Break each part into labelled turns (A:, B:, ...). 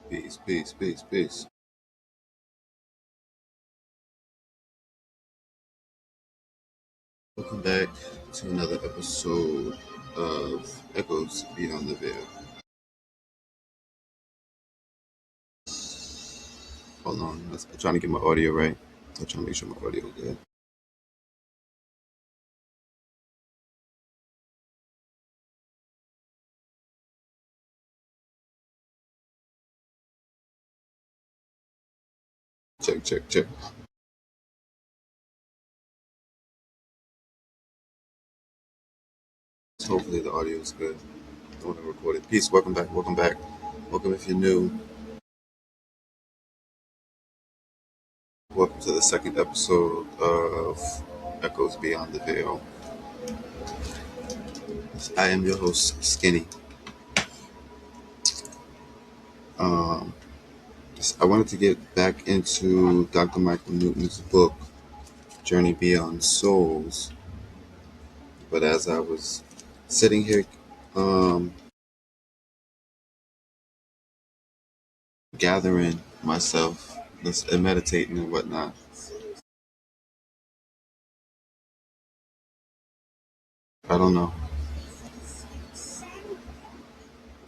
A: Peace, peace, peace, peace. Welcome back to another episode of Echoes Beyond the Veil. Hold on, I'm trying to get my audio right. I'm trying to make sure my audio is good. Check, check, check. Hopefully the audio is good. I want to record it. Peace, welcome back, welcome back. Welcome if you're new. Welcome to the second episode of Echoes Beyond the Veil. I am your host, Skinny. Um, I wanted to get back into Dr. Michael Newton's book, Journey Beyond Souls. But as I was sitting here, um, gathering myself and meditating and whatnot, I don't know.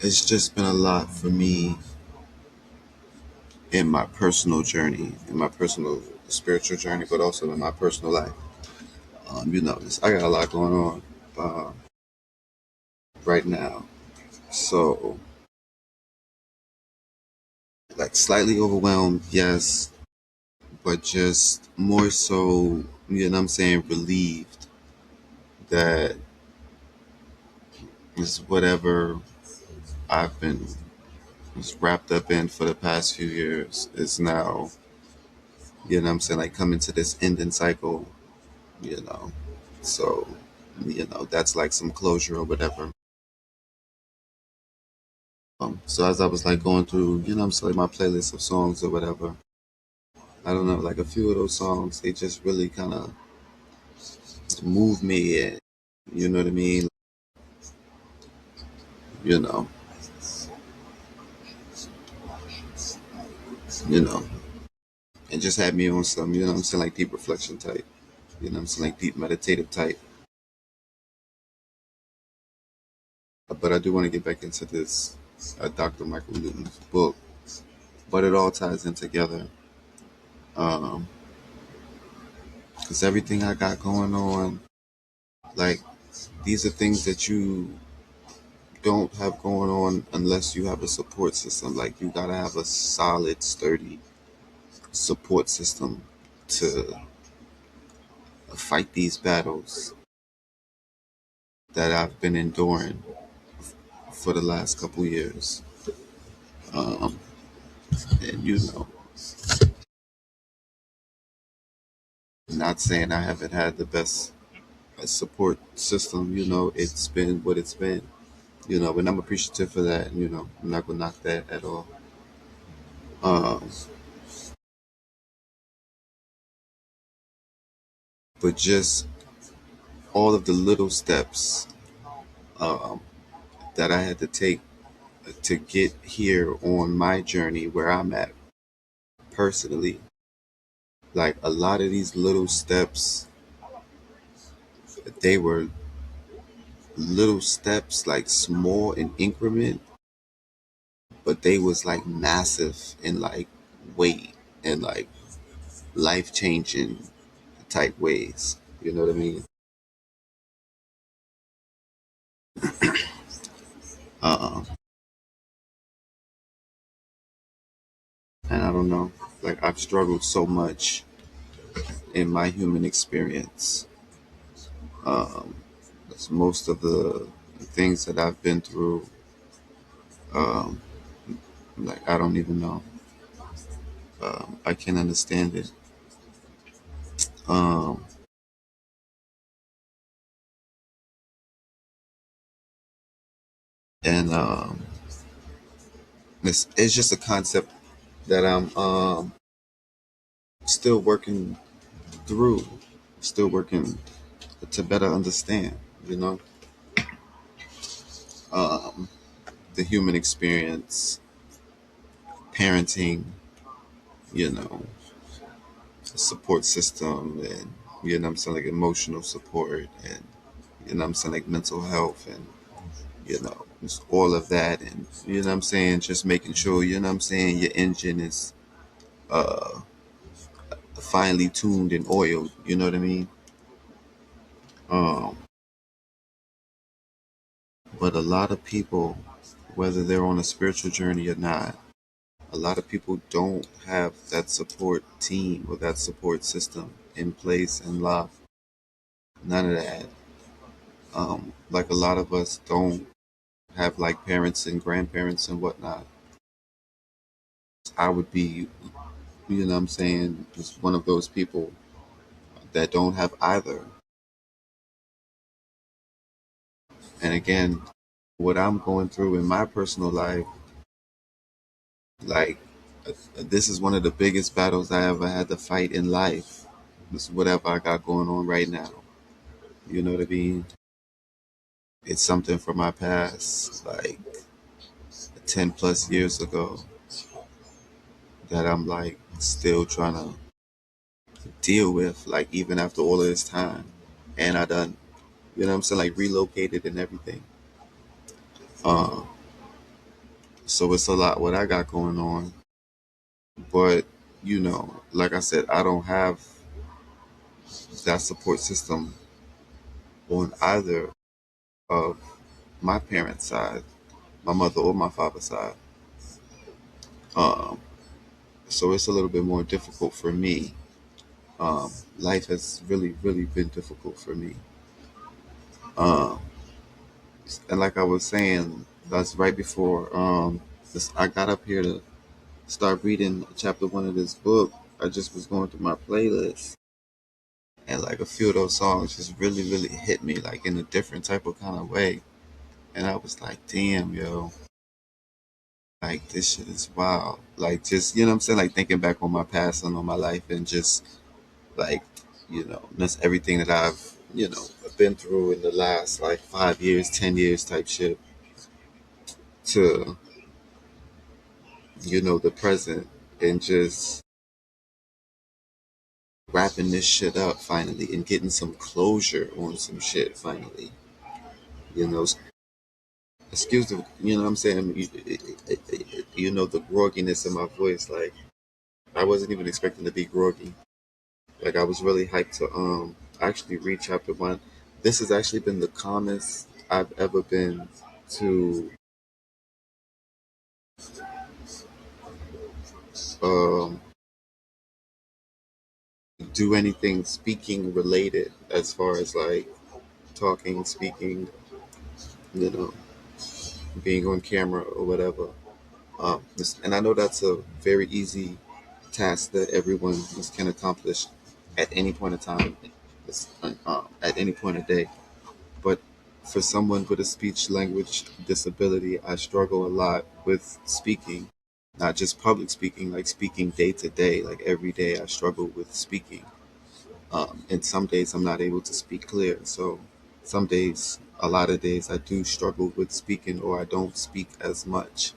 A: It's just been a lot for me in my personal journey, in my personal spiritual journey, but also in my personal life. I got a lot going on uh, right now. So, like, slightly overwhelmed, yes, but just more so, relieved that is whatever I've been was wrapped up in for the past few years is now, like coming to this ending cycle, you know. So, that's like some closure or whatever. So as I was like going through, like my playlist of songs or whatever, I don't know, like a few of those songs, they just really kind of move me and, you know what I mean? You know, you know, and just had me on some, like deep reflection type, like deep meditative type. But I do want to get back into this Dr. Michael Newton's book, but it all ties in together. Um, because everything I got going on, like these are things that you don't have going on unless you have a support system. Like you gotta have a solid, sturdy support system to fight these battles that I've been enduring for the last couple years. Um, and not saying I haven't had the best support system. It's been what it's been. And I'm appreciative for that. I'm not gonna knock that at all. Um, but just all of the little steps um, that I had to take to get here on my journey where I'm at personally. Like a lot of these little steps, they were little steps, like small in increment, but they was like massive in like weight and like life changing type ways. You know what I mean? Uh, and I don't know. Like I've struggled so much in my human experience. Um, that's most of the things that I've been through. Um, like I don't even know. I can't understand it. Um, and it's just a concept that I'm still working through, still working to better understand. You know. um, the human experience, parenting, you know, support system, and you know what I'm saying, like emotional support, and you know what I'm saying, like mental health, and you know, just all of that, and you know what I'm saying, just making sure, you know what I'm saying, your engine is uh finely tuned and oiled, you know what I mean? Um, but a lot of people, whether they're on a spiritual journey or not, a lot of people don't have that support team or that support system in place and love. None of that. Like a lot of us don't have like parents and grandparents and whatnot. I would be, you know what I'm saying, just one of those people that don't have either. And again, what I'm going through in my personal life, like, this is one of the biggest battles I ever had to fight in life. This whatever I got going on right now. You know what I mean? It's something from my past, like 10 plus years ago, that I'm like still trying to deal with, like even after all of this time. And I done, you know what I'm saying, like relocated and everything. Uh, so it's a lot what I got going on. But, you know, like I said, I don't have that support system on either of my parents' side, my mother or my father's side. Um, so it's a little bit more difficult for me. Life has really, really been difficult for me. Um, and like I was saying, that's right before I got up here to start reading chapter one of this book. I just was going through my playlist, and like a few of those songs just really, really hit me like in a different type of kind of way. And I was like, damn, yo, like this shit is wild. Like just, you know what I'm saying? Like thinking back on my past and on my life and just like, you know, that's everything that I've, you know, been through in the last like 5 years, 10 years type shit to, you know, the present, and just wrapping this shit up finally and getting some closure on some shit finally. You know, excuse the, you know what I'm saying? You know, the grogginess in my voice. Like, I wasn't even expecting to be groggy. Like, I was really hyped to actually read chapter one. This has actually been the calmest I've ever been to um, do anything speaking related, as far as like talking, speaking, you know, being on camera or whatever. And I know that's a very easy task that everyone can accomplish at any point in time, at any point of day. But for someone with a speech language disability, I struggle a lot with speaking, not just public speaking, like speaking day to day, like every day I struggle with speaking. And some days I'm not able to speak clear. So some days, a lot of days, I do struggle with speaking or I don't speak as much.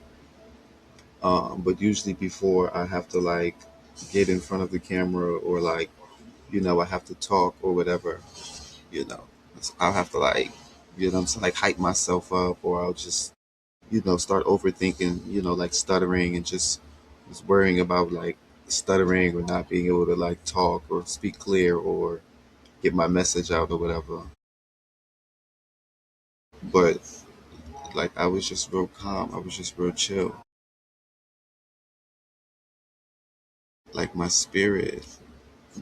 A: But usually before I have to like get in front of the camera or like, you know, I have to talk or whatever, you know, I'll have to like, you know what I'm saying, like hype myself up, or I'll just, you know, start overthinking, you know, like stuttering and just worrying about like stuttering or not being able to like talk or speak clear or get my message out or whatever. But like I was just real calm. I was just real chill. Like my spirit,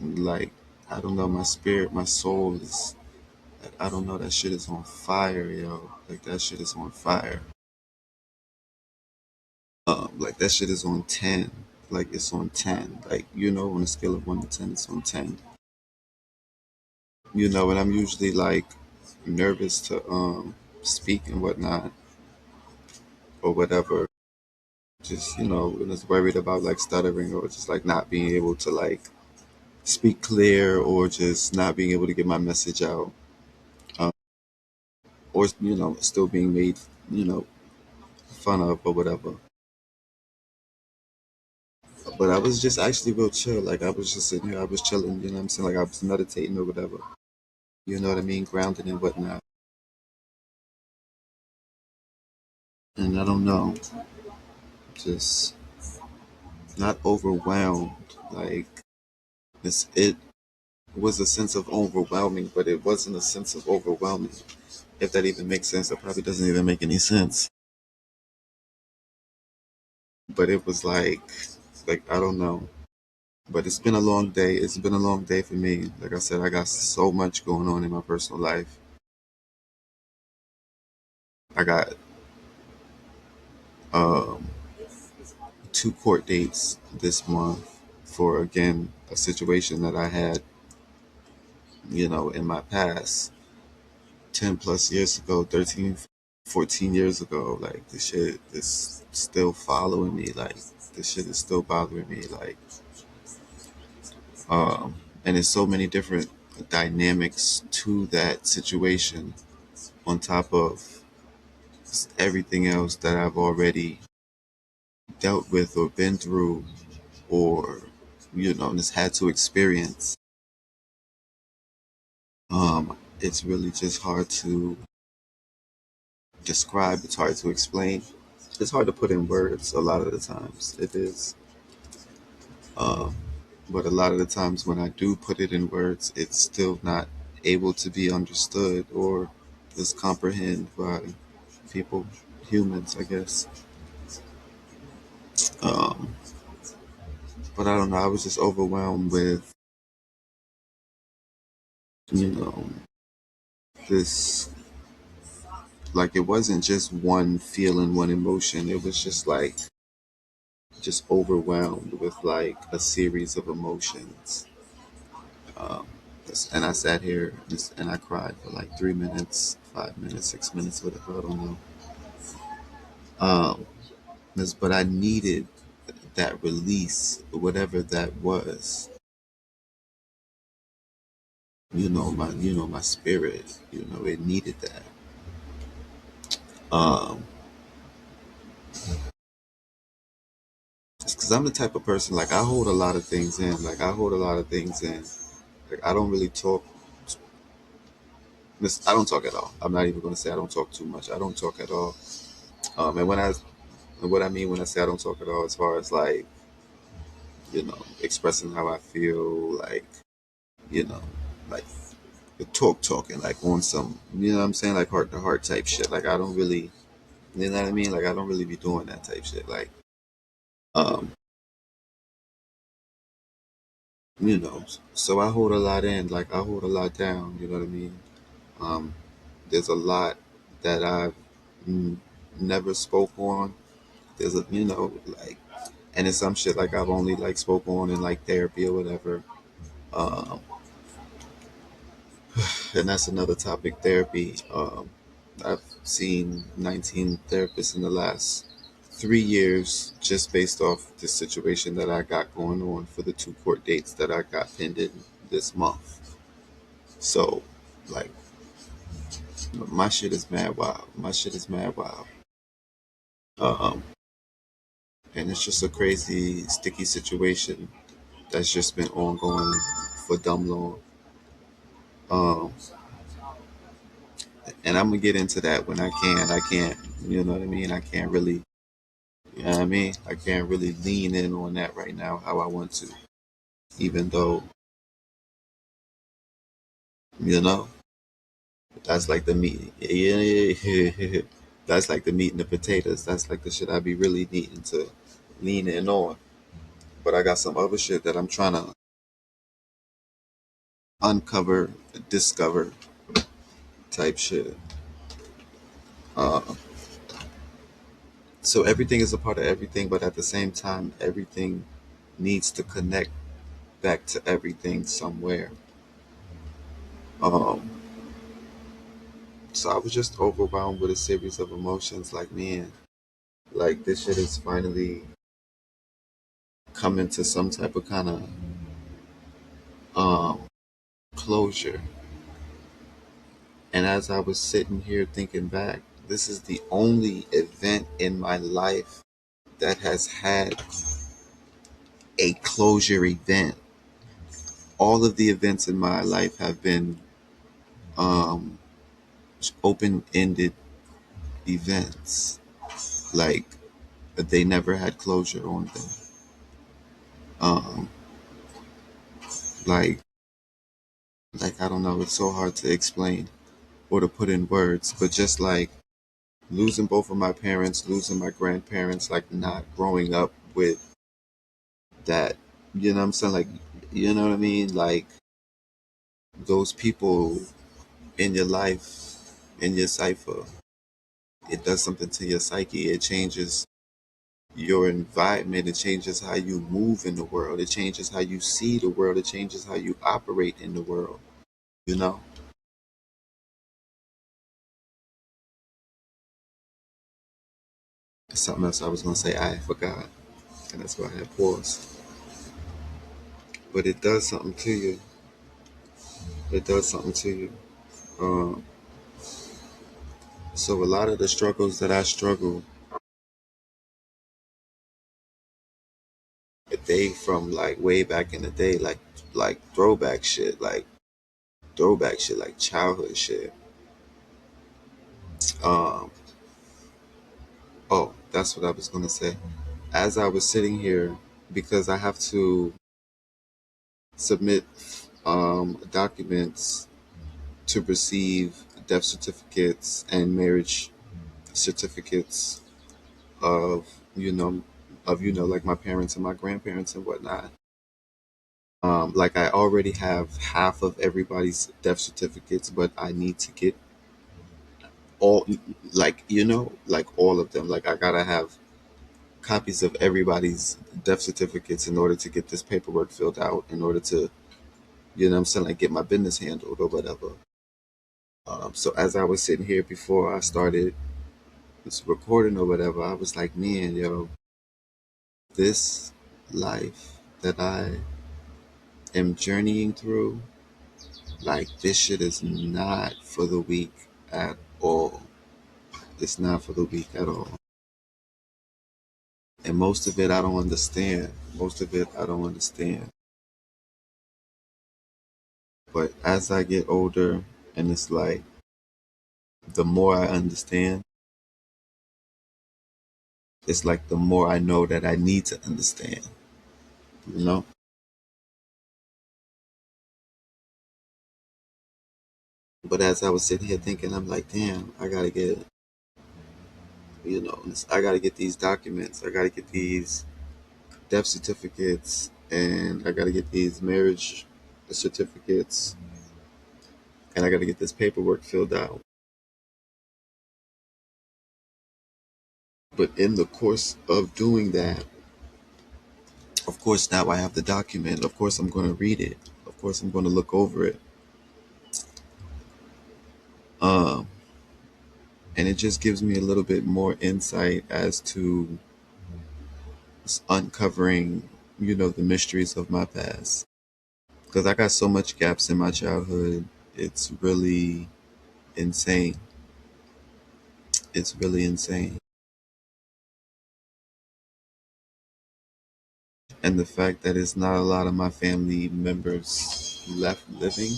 A: like I don't know, my spirit, my soul is, I don't know, that shit is on fire, yo. Like that shit is on fire. Like that shit is on 10. Like it's on 10. Like, you know, on a scale of 1 to 10, it's on 10. You know, and I'm usually like nervous to speak and whatnot or whatever. Just, you know, and just worried about like stuttering or just like not being able to like speak clear or just not being able to get my message out. Um, or, you know, still being made you know, fun of or whatever. But I was just actually real chill. Like I was just sitting here, I was chilling, you know what I'm saying? Like I was meditating or whatever. You know what I mean? Grounded and whatnot. And I don't know, just not overwhelmed. Like it was a sense of overwhelming, but it wasn't a sense of overwhelming. If that even makes sense, that probably doesn't even make any sense. But it was like I don't know. But it's been a long day. It's been a long day for me. Like I said, I got so much going on in my personal life. I got um, two court dates this month for again a situation that I had, in my past 10 plus years ago, 13, 14 years ago. Like this shit is still following me. Like this shit is still bothering me. Like, um, and there's so many different dynamics to that situation on top of everything else that I've already dealt with or been through or just had to experience. It's really just hard to describe. It's hard to explain. It's hard to put in words a lot of the times. It is. Um, but a lot of the times when I do put it in words, it's still not able to be understood or just comprehend by people, humans, I guess. Um, but I don't know. I was just overwhelmed with, you know, this. Like it wasn't just one feeling, one emotion. It was just like just overwhelmed with like a series of emotions. Um, and I sat here and I cried for like 3 minutes, 5 minutes, 6 minutes, whatever. I don't know. Um, but I needed that release, whatever that was. My spirit. It needed that. Um, because I'm the type of person like I hold a lot of things in. Like I hold a lot of things in. Like I don't really talk. I don't talk at all. I'm not even going to say I don't talk too much. I don't talk at all. And what I mean when I say I don't talk at all, as far as like expressing how I feel, you know, like the talking, like on some, what I'm saying, like heart to heart type shit. Like I don't really, you know what I mean? Like I don't really be doing that type shit. Like, um, so I hold a lot in. Like I hold a lot down. You know what I mean? Um, there's a lot that I've mm, never spoke on. There's like, and it's some shit like I've only like spoke on in like therapy or whatever. Um, and that's another topic, therapy. I've seen 19 therapists in the last 3 years just based off the situation that I got going on for the two court dates that I got pinned in this month. So, like, my shit is mad wild. My shit is mad wild. Um, and it's just a crazy, sticky situation that's just been ongoing for dumb long. Um, and I'm gonna get into that when I can. I can't, you know what I mean? I can't really, you know what I mean? I can't really lean in on that right now how I want to, even though, you know, that's like the meat. Yeah, yeah, yeah. That's like the meat and the potatoes. That's like the shit I be really needing to lean in on. But I got some other shit that I'm trying to uncover, discover type shit. Uh, so everything is a part of everything, but at the same time, everything needs to connect back to everything somewhere. Um, so I was just overwhelmed with a series of emotions. Like, man, like this shit is finally coming to some type of kind of um, closure. And as I was sitting here thinking back, This is the only event in my life that has had a closure event. All of the events in my life have been um, open ended events. Like they never had closure on them. Um, like I don't know. It's so hard to explain or to put in words. But just like losing both of my parents, losing my grandparents, like not growing up with that. You know what I'm saying? Like, you know what I mean? Like those people in your life, in your cipher, it does something to your psyche. It changes your environment. It changes how you move in the world. It changes how you see the world. It changes how you operate in the world. You know, something else I was gonna say I forgot, and that's why I had paused. But it does something to you. It does something to you. Um, so a lot of the struggles that I struggle, they from like way back in the day, like throwback shit, like childhood shit. Um, oh, that's what I was gonna say. As I was sitting here, because I have to submit documents to receive death certificates and marriage certificates of you know like my parents and my grandparents and whatnot. Like I already have half of everybody's death certificates, but I need to get all, like like all of them. Like I gotta have copies of everybody's death certificates in order to get this paperwork filled out, in order to, you know what I'm saying, like get my business handled or whatever. So as I was sitting here before I started this recording or whatever, I was like, man, yo, this life that I am journeying through, like this shit is not for the weak at all. It's not for the weak at all. And most of it I don't understand. Most of it I don't understand. But as I get older, and it's like the more I understand, it's like the more I know that I need to understand, you know? But as I was sitting here thinking, I'm like, damn, I gotta get, I gotta get these documents. I gotta get these death certificates, and I gotta get these marriage certificates, and I gotta get this paperwork filled out. But in the course of doing that, of course, now I have the document. Of course, I'm going to read it. Of course, I'm going to look over it. Um, and it just gives me a little bit more insight as to uncovering, the mysteries of my past. Because I got so much gaps in my childhood. It's really insane. It's really insane. And the fact that it's not a lot of my family members left living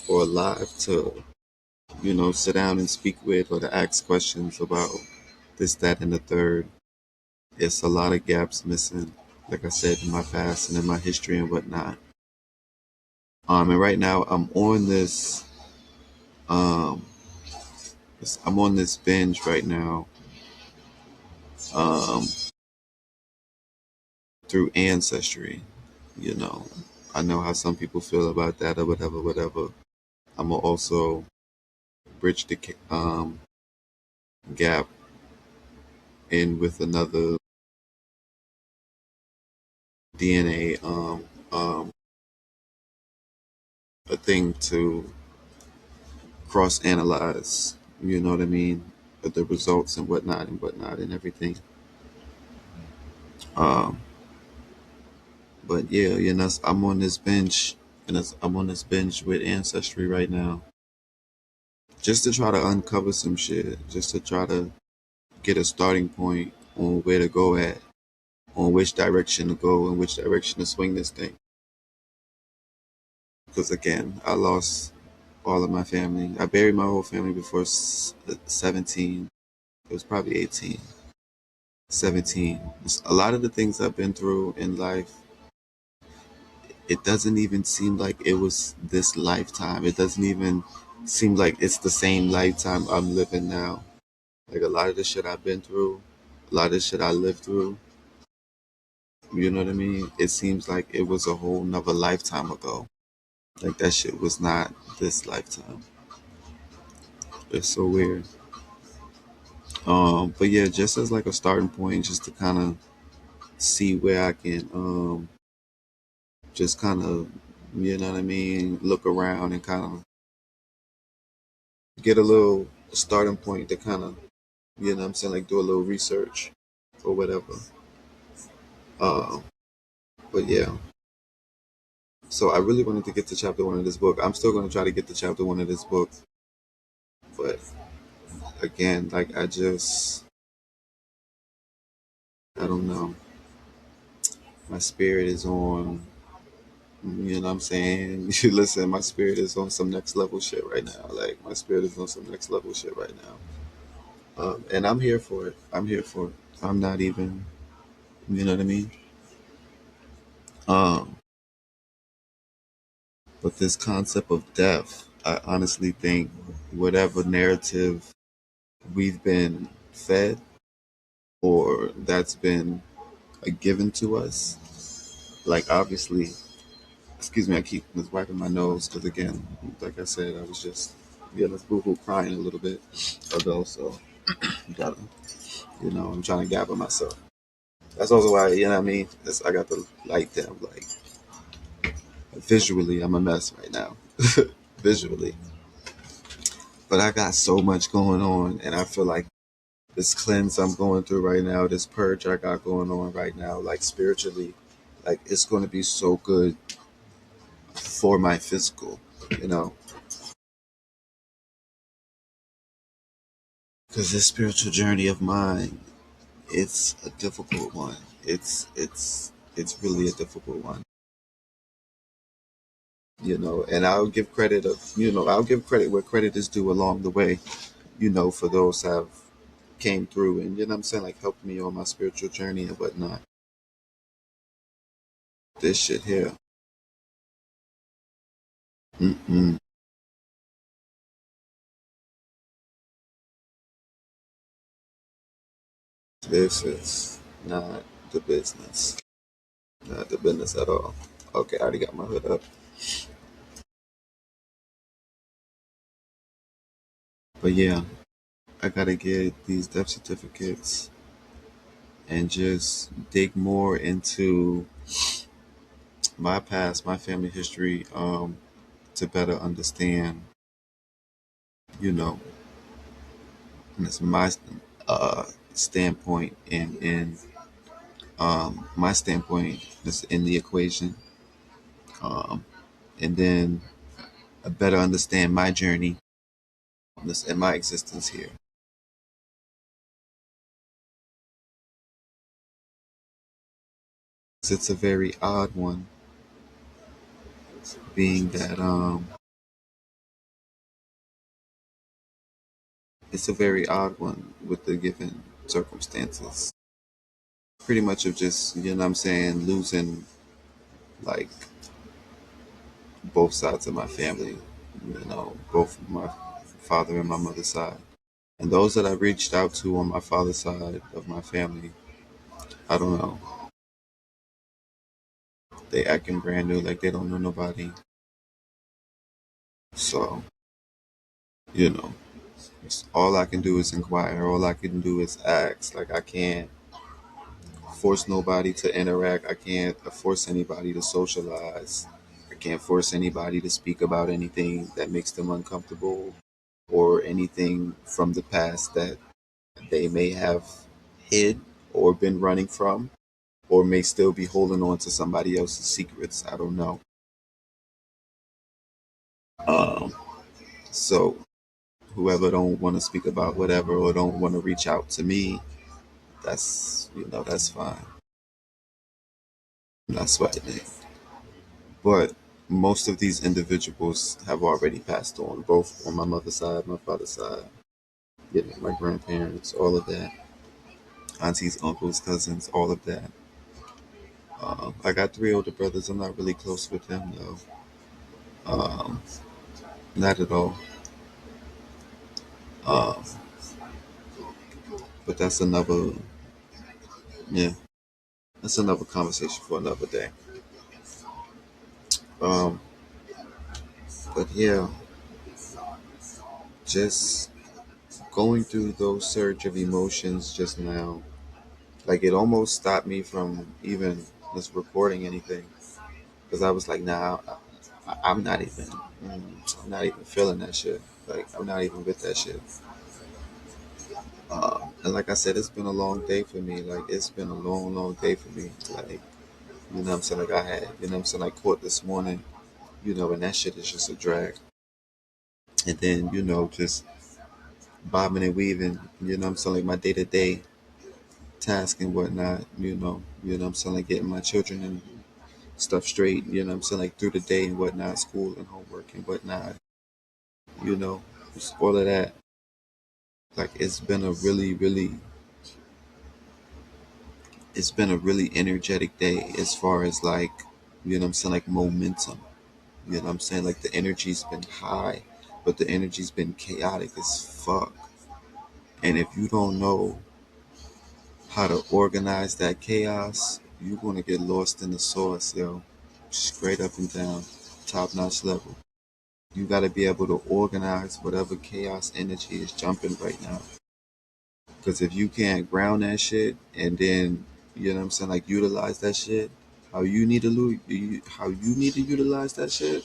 A: or alive to, sit down and speak with, or to ask questions about this, that, and the third. It's a lot of gaps missing, like I said, in my past and in my history and whatnot. And right now um, I'm on this binge right now, um, through ancestry. You know, I know how some people feel about that or whatever, whatever. I'm gonna also bridge the gap in with another DNA, a thing to cross analyze. You know what I mean? The results and whatnot and everything. Um, but yeah, I'm on this bench, and I'm on this bench with ancestry right now. just to try to uncover some shit, just to try to get a starting point on where to go at, on which direction to go, and which direction to swing this thing. Because again, I lost all of my family. I buried my whole family before 17. It was probably 18, 17. A lot of the things I've been through in life, it doesn't even seem like it was this lifetime. It doesn't even seem like it's the same lifetime I'm living now. Like a lot of the shit I've been through, a lot of the shit I lived through, you know what I mean? It seems like it was a whole nother lifetime ago. Like that shit was not this lifetime. It's so weird. But yeah, just as like a starting point, just to kind of see where I can just kind of, you know what I mean, look around and kind of get a little starting point to kind of, you know what I'm saying, like do a little research or whatever. Um, but yeah, so I really wanted to get to chapter one of this book. I'm still going to try to get to chapter one of this book, but again, like I don't know. My spirit is on, you know what I'm saying? You listen, my spirit is on some next level shit right now. Like, my spirit is on some next level shit right now. And I'm here for it. I'm here for it. I'm not even, you know what I mean? Um, but this concept of death, I honestly think whatever narrative we've been fed or that's been given to us, like, obviously, excuse me, I keep just wiping my nose because, again, like I said, I was just, yeah, let's boo-hoo crying a little bit ago, so you gotta, you know, I'm trying to gather myself. That's also why, you know what I mean? I got the light down, like, visually, I'm a mess right now. Visually. But I got so much going on, and I feel like this cleanse I'm going through right now, this purge I got going on right now, like spiritually, like it's going to be so good for my physical, you know, because this spiritual journey of mine, it's a difficult one. It's really a difficult one, you know. And I'll give credit where credit is due along the way, you know, for those have came through and you know what I'm saying, like helped me on my spiritual journey and whatnot. This shit here, mm-mm, this is not the business, not the business at all. Okay, I already got my hood up, but yeah, I gotta get these death certificates and just dig more into my past, my family history, to better understand, you know, and it's my standpoint and my standpoint is in the equation, um, and then better understand my journey and my existence here. It's a very odd one, being that it's a very odd one with the given circumstances. Pretty much of just, you know what I'm saying, losing like both sides of my family, you know, both my father and my mother's side. And those that I reached out to on my father's side of my family, I don't know, they acting brand new like they don't know nobody. So, you know, all I can do is inquire. All I can do is ask. Like I can't force nobody to interact. I can't force anybody to socialize. I can't force anybody to speak about anything that makes them uncomfortable or anything from the past that they may have hid or been running from or may still be holding on to somebody else's secrets. I don't know. Um, so whoever don't want to speak about whatever or don't want to reach out to me, that's fine. I'm not sweating it. But most of these individuals have already passed on, both on my mother's side, my father's side, my grandparents, all of that, aunties, uncles, cousins, all of that. I got three older brothers. I'm not really close with them though. Um, Not at all. Um, but yeah, that's another conversation for another day. Um, but yeah, just going through those surge of emotions just now, like it almost stopped me from even just recording anything because I was like, nah, I'm not even, I'm not even feeling that shit. Like I'm not even with that shit. And like I said, it's been a long day for me. Like it's been a long, long day for me. Like what I'm saying, like I had, what I'm saying, like court this morning, and that shit is just a drag. And then just bobbing and weaving, what I'm saying, like my day to day task and whatnot. What I'm saying, like getting my children and stuff straight. What I'm saying, like through the day and whatnot, school and homework and whatnot. You know, just all of that. Like it's been a really energetic day as far as like, what I'm saying, like momentum. What I'm saying, like the energy's been high, but the energy's been chaotic as fuck. And if you don't know how to organize that chaos, you're gonna get lost in the sauce, yo. Straight up and down, top notch level. You gotta be able to organize whatever chaos energy is jumping right now. Because if you can't ground that shit and then, what I'm saying, like utilize that shit, how you need to how you need to utilize that shit,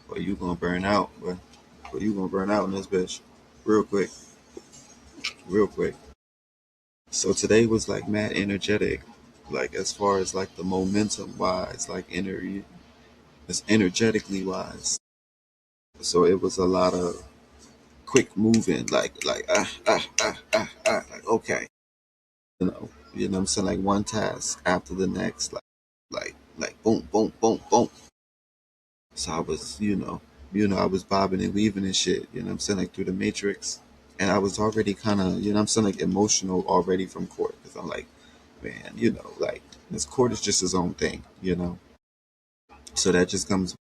A: or you gonna burn out, bro. Or you gonna burn out in this bitch, real quick, real quick. So today was like mad energetic, like as far as like the momentum wise, like it's energetically wise. So it was a lot of quick moving, like okay, what I'm saying, like one task after the next, like boom, boom, boom, boom. So I was, I was bobbing and weaving and shit, what I'm saying, like through the matrix. And I was already kind of, what I'm saying, like emotional already from court because I'm like, man, like this court is just his own thing. So that just comes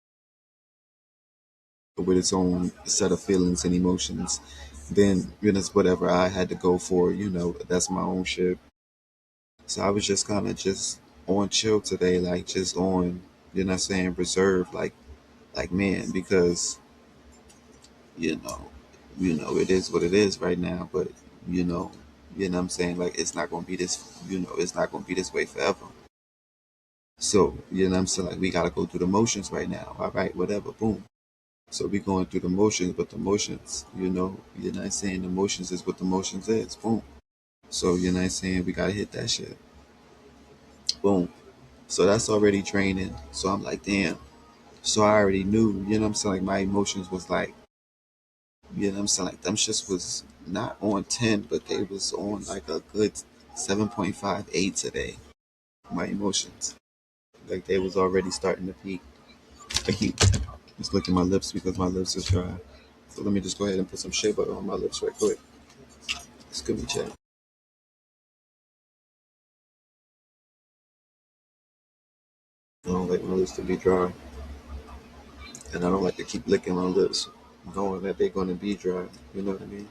A: with its own set of feelings and emotions. Then, it's whatever I had to go for, that's my own shit. So I was just kind of just on chill today, like just on, saying, reserve, like man, because you know, it is what it is right now. But you know, I'm saying, like it's not gonna be this, it's not gonna be this way forever. So I'm saying, like we gotta go through the motions right now. All right, whatever, boom. So we going through the motions, but the motions, you're not saying the motions is what the motions is, boom. So you're not saying we gotta hit that shit, boom. So that's already draining. So I'm like, damn. So I already knew, I'm saying, like my emotions was like, I'm saying, like them shits was not on 10, but they was on like a good 7.58 today. My emotions, like they was already starting to peak. I keep just licking my lips because my lips is dry. So let me just go ahead and put some shea butter on my lips right quick. It's gonna be chat. I don't like my lips to be dry, and I don't like to keep licking my lips, knowing that they're gonna be dry. You know what I mean?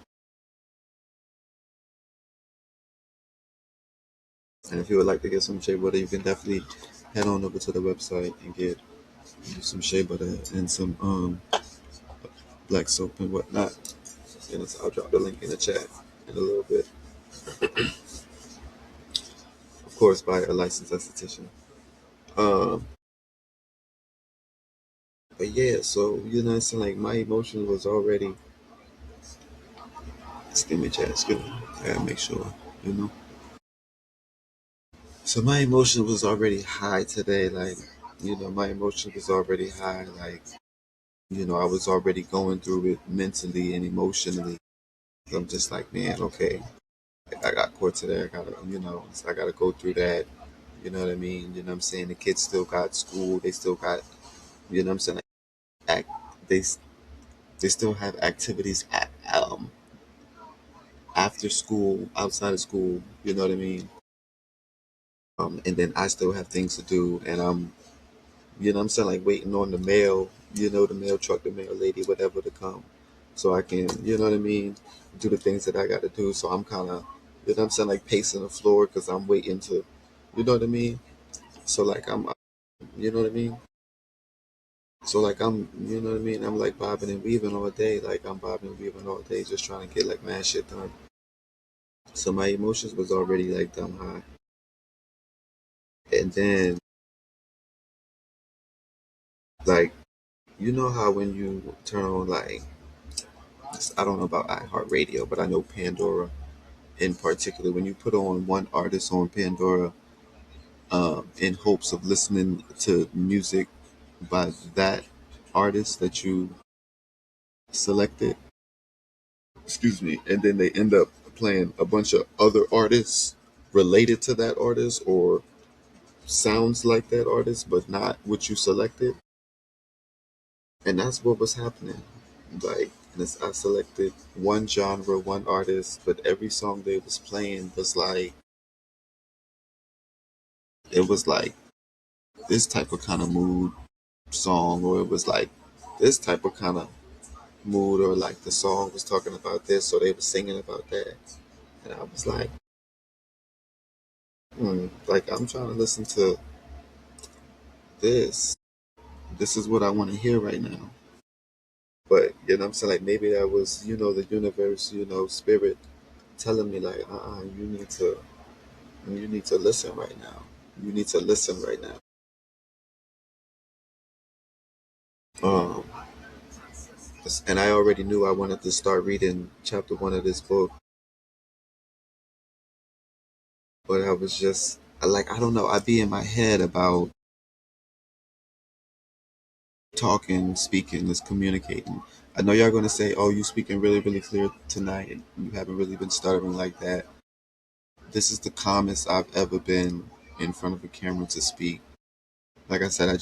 A: And if you would like to get some shea butter, you can definitely head on over to the website and get some shea butter and some black soap and whatnot. And I'll drop the link in the chat in a little bit. Of course, by a licensed esthetician. Um, but yeah, so it's like my emotion was already. Excuse me, chat. Excuse me. I gotta make sure. You know. So my emotion was already high today. Like, my emotion was already high. Like, I was already going through it mentally and emotionally. I'm just like, man, okay, I got court today. I gotta, so I gotta go through that. You know what I mean? You know what I'm saying? The kids still got school. They still got, you know what I'm saying? Like, they they still have activities after school, outside of school. You know what I mean? And then I still have things to do, and I'm, what I'm saying, like waiting on the mail. The mail truck, the mail lady, whatever to come, so I can, you know what I mean, do the things that I got to do. So I'm kind of, what I'm saying, like pacing the floor because I'm waiting to, you know what I mean. So like you know what I mean. So like you know what I mean. I'm like bobbing and weaving all day. Like I'm bobbing and weaving all day, just trying to get like mad shit done. So my emotions was already like dumb high. And then like, you know how when you turn on like, I don't know about iHeartRadio, but I know Pandora in particular. When you put on one artist on Pandora, in hopes of listening to music by that artist that you selected, excuse me, and then they end up playing a bunch of other artists related to that artist or sounds like that artist, but not what you selected. And that's what was happening. Like, I selected one genre, one artist, but every song they was playing was like, it was like this type of kind of mood song, or it was like this type of kind of mood, or like the song was talking about this, so they were singing about that. And I was like, like I'm trying to listen to this. This is what I want to hear right now. But what I'm saying, like maybe that was, the universe, spirit telling me like, you need to listen right now. You need to listen right now. Um, and I already knew I wanted to start reading chapter one of this book, but I was just like, I don't know. I'd be in my head about talking, speaking, is communicating. I know y'all gonna say, "Oh, you speaking really, really clear tonight, and you haven't really been stuttering like that." This is the calmest I've ever been in front of a camera to speak. Like I said, I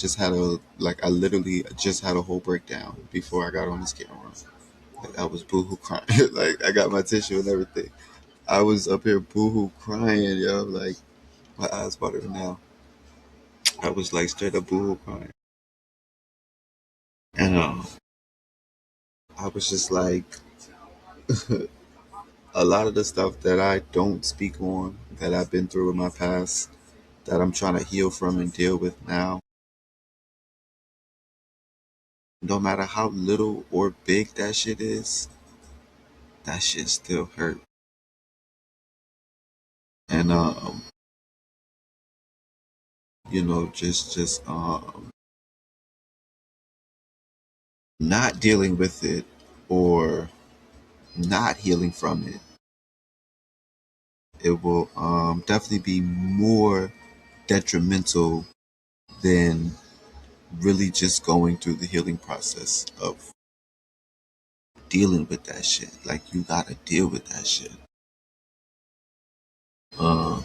A: literally just had a whole breakdown before I got on this camera. Like I was boohoo crying. Like I got my tissue and everything. I was up here boohoo crying, yo. Like my eyes watering now. I was like straight up boohoo crying, and I was just like, a lot of the stuff that I don't speak on, that I've been through in my past, that I'm trying to heal from and deal with now, no matter how little or big that shit is, that shit still hurt. And just not dealing with it or not healing from it, it will definitely be more detrimental than really just going through the healing process of dealing with that shit. Like you gotta deal with that shit. Uh,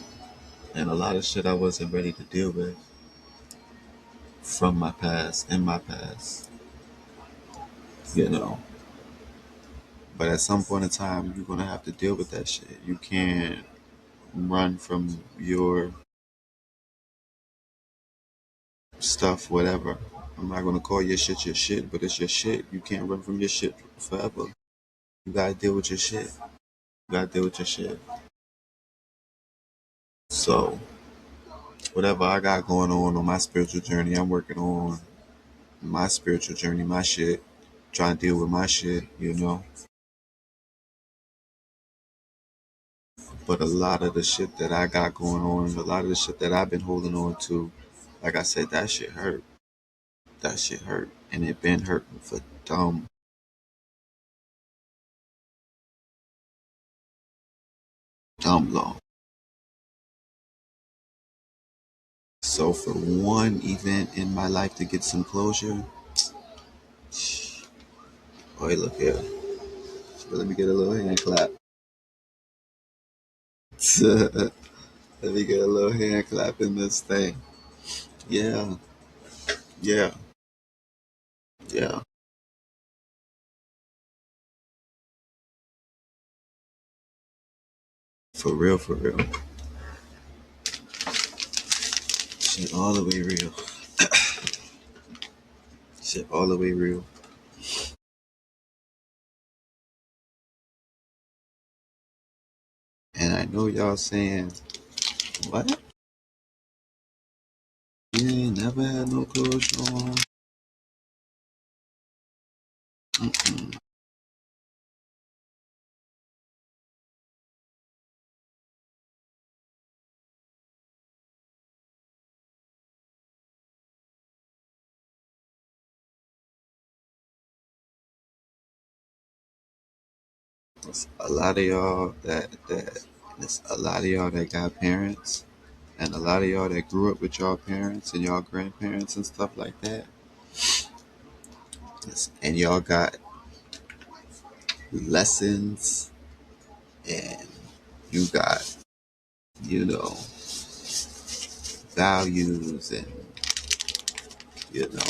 A: and a lot of shit I wasn't ready to deal with from my past, in my past, you know. But at some point in time, you're gonna have to deal with that shit. You can't run from your stuff, whatever. I'm not gonna call your shit, but it's your shit. You can't run from your shit forever. You gotta deal with your shit. You gotta deal with your shit. So, whatever I got going on my spiritual journey, I'm working on my spiritual journey, my shit, trying to deal with my shit. But a lot of the shit that I got going on, a lot of the shit that I've been holding on to, like I said, that shit hurt. That shit hurt. And it been hurting for dumb long. So for one event in my life to get some closure, Boy, look here. Let me get a little hand clap. Let me get a little hand clap in this thing. Yeah, yeah, yeah. For real, for real. Shit all the way real. Shit all the way real. And I know y'all saying, what? You ain't never had no clothes on. Mm-mm. It's a lot of y'all it's a lot of y'all that got parents, and a lot of y'all that grew up with y'all parents and y'all grandparents and stuff like that. And y'all got lessons, and you got, you know, values, and you know,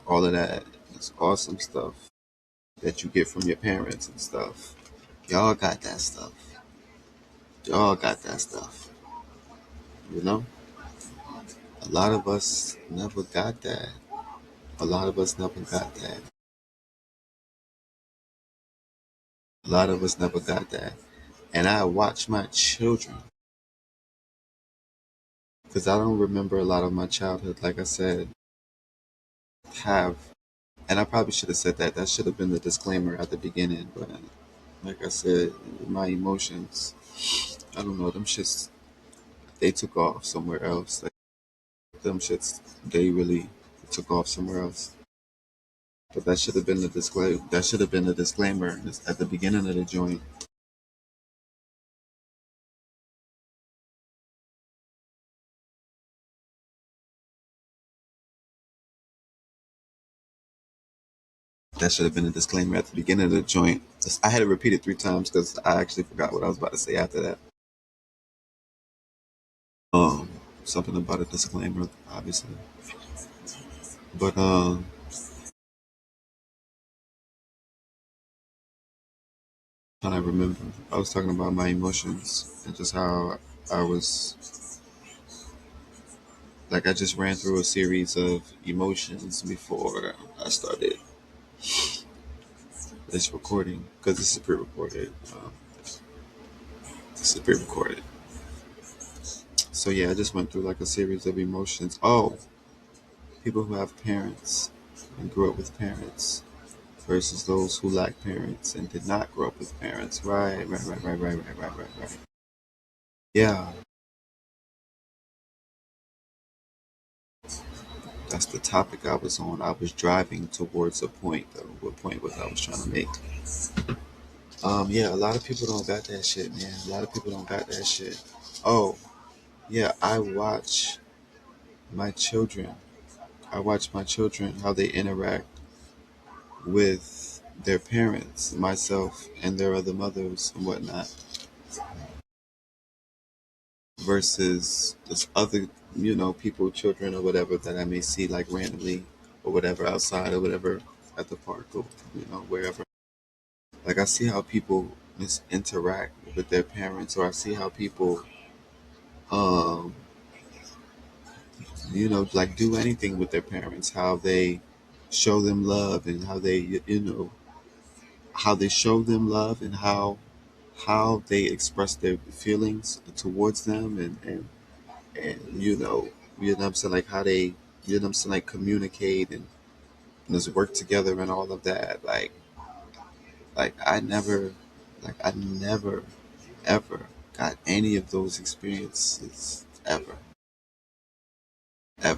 A: all of that. It's awesome stuff that you get from your parents and stuff. Y'all got that stuff. Y'all got that stuff. You know, a lot of us never got that. A lot of us never got that. A lot of us never got that. And I watch my children, because I don't remember a lot of my childhood, like I said, have. And I probably should have said that. That should have been the disclaimer at the beginning. But like I said, my emotions, I don't know, them shits, they took off somewhere else. Like, them shits, they really took off somewhere else. But that should have been the disclaimer. That should have been the disclaimer at the beginning of the joint. That should have been a disclaimer at the beginning of the joint. I had to repeat it 3 times because I actually forgot what I was about to say after that. Something about a disclaimer, obviously. But trying to remember, I was talking about my emotions and just how I was like I just ran through a series of emotions before I started this recording because this is pre-recorded. This is pre-recorded. So yeah, I just went through like a series of emotions. Oh, people who have parents and grew up with parents versus those who lack parents and did not grow up with parents. Right. Yeah, that's the topic I was on. I was driving towards a point, though. What point was I was trying to make? Yeah, a lot of people don't got that shit, man. A lot of people don't got that shit. Oh, yeah, my children. I watch my children how they interact with their parents, myself, and their other mothers and whatnot, versus this other, people, children or whatever that I may see like randomly or whatever outside or whatever at the park or wherever. Like I see how people interact with their parents, or I see how people, um, like do anything with their parents, how they show them love and how they, how they show them love and how they express their feelings towards them and you know what I'm saying, like how they, what I'm saying, like communicate and just work together and all of that. Like I never ever got any of those experiences ever. I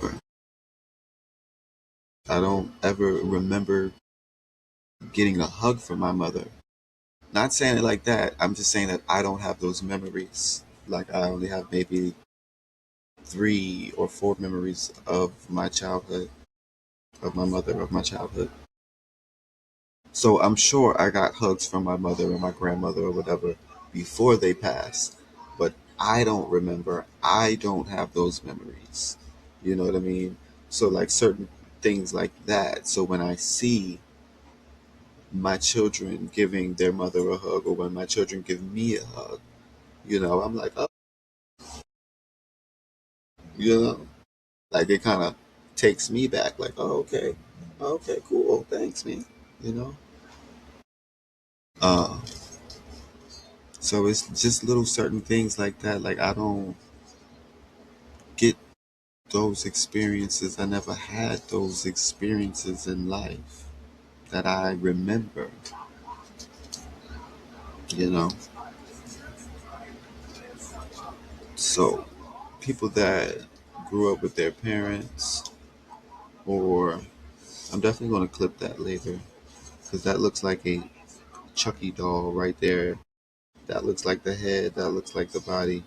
A: don't ever remember getting a hug from my mother. Not saying it like that. I'm just saying that I don't have those memories. Like I only have maybe 3 or 4 memories of my childhood, of my mother, of my childhood. So I'm sure I got hugs from my mother or my grandmother or whatever before they passed, but I don't remember. I don't have those memories. You know what I mean? So like certain things like that. So when I see my children giving their mother a hug or when my children give me a hug, I'm like, oh, you know, like it kind of takes me back, like, oh, okay, cool, thanks, man, you know. Uh, so it's just little certain things like that. Like I don't get those experiences. I never had those experiences in life that I remember, you know. So people that grew up with their parents, or I'm definitely going to clip that later because that looks like a Chucky doll right there. That looks like the head. That looks like the body.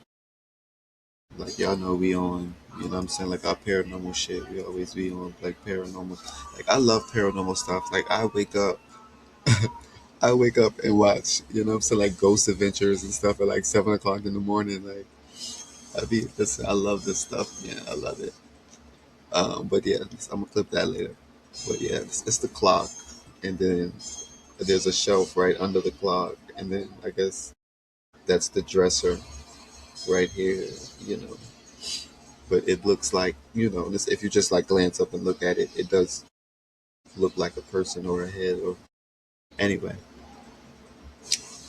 A: Like y'all know we on, you know what I'm saying, like our paranormal shit. We always be on like paranormal. Like I love paranormal stuff. Like I wake up and watch, you know what I'm saying, like Ghost Adventures and stuff at like 7 o'clock in the morning. Like I love this stuff. Yeah, I love it. But yeah, I'm gonna clip that later. But yeah, it's the clock, and then there's a shelf right under the clock, and then I guess that's the dresser right here. You know, but it looks like, if you just like glance up and look at it, it does look like a person or a head. Or anyway,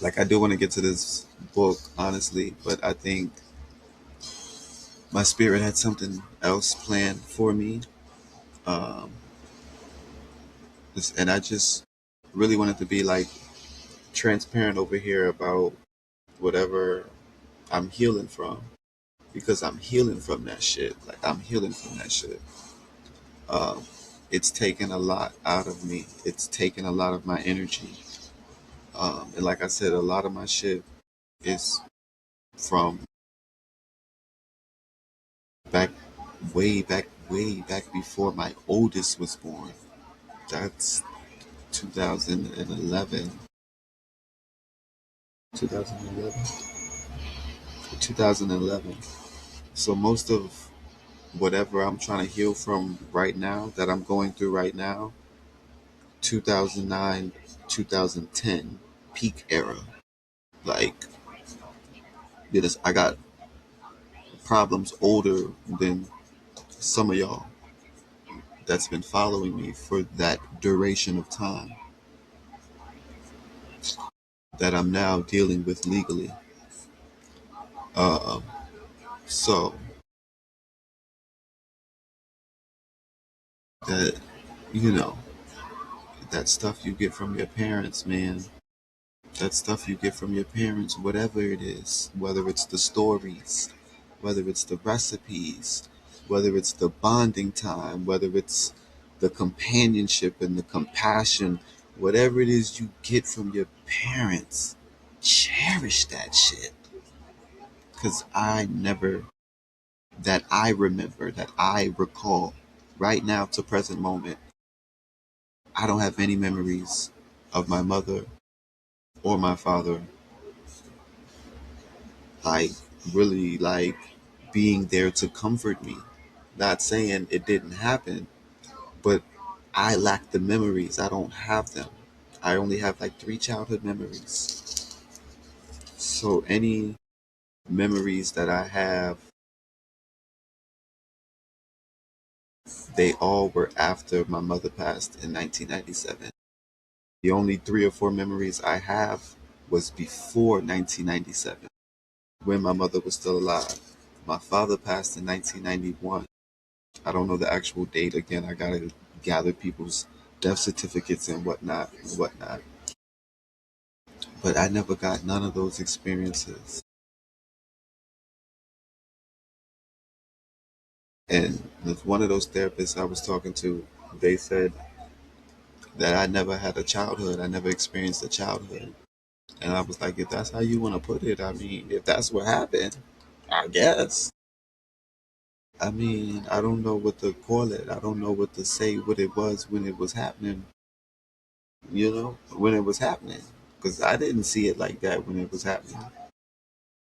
A: like I do want to get to this book honestly, but I think my spirit had something else planned for me. Um, and I just really wanted to be like transparent over here about whatever I'm healing from, because I'm healing from that shit. Like I'm healing from that shit. Um, it's taken a lot out of me. It's taken a lot of my energy. And like I said, a lot of my shit is from back, way back before my oldest was born. That's 2011, 2011, 2011. So most of whatever I'm trying to heal from right now, that I'm going through right now, 2009, 2010, peak era. Like, because I got problems older than some of y'all that's been following me for that duration of time that I'm now dealing with legally. Uh, so that, you know, that stuff you get from your parents, man, that stuff you get from your parents, whatever it is, whether it's the stories, whether it's the recipes, whether it's the bonding time, whether it's the companionship and the compassion, whatever it is you get from your parents, cherish that shit. Because that I remember, that I recall right now to present moment, I don't have any memories of my mother or my father, like really like being there to comfort me. Not saying it didn't happen, but I lack the memories. I don't have them. I only have like three childhood memories. So any memories that I have, they all were after my mother passed in 1997. The only three or four memories I have was before 1997, when my mother was still alive. My father passed in 1991. I don't know the actual date. Again, I gotta gather people's death certificates and whatnot and whatnot. But I never got none of those experiences. And with one of those therapists I was talking to, they said that I never had a childhood. I never experienced a childhood. And I was like, if that's how you want to put it, I mean, if that's what happened, I guess. I mean, I don't know what to call it. I don't know what to say what it was when it was happening. when it was happening. Because I didn't see it like that when it was happening.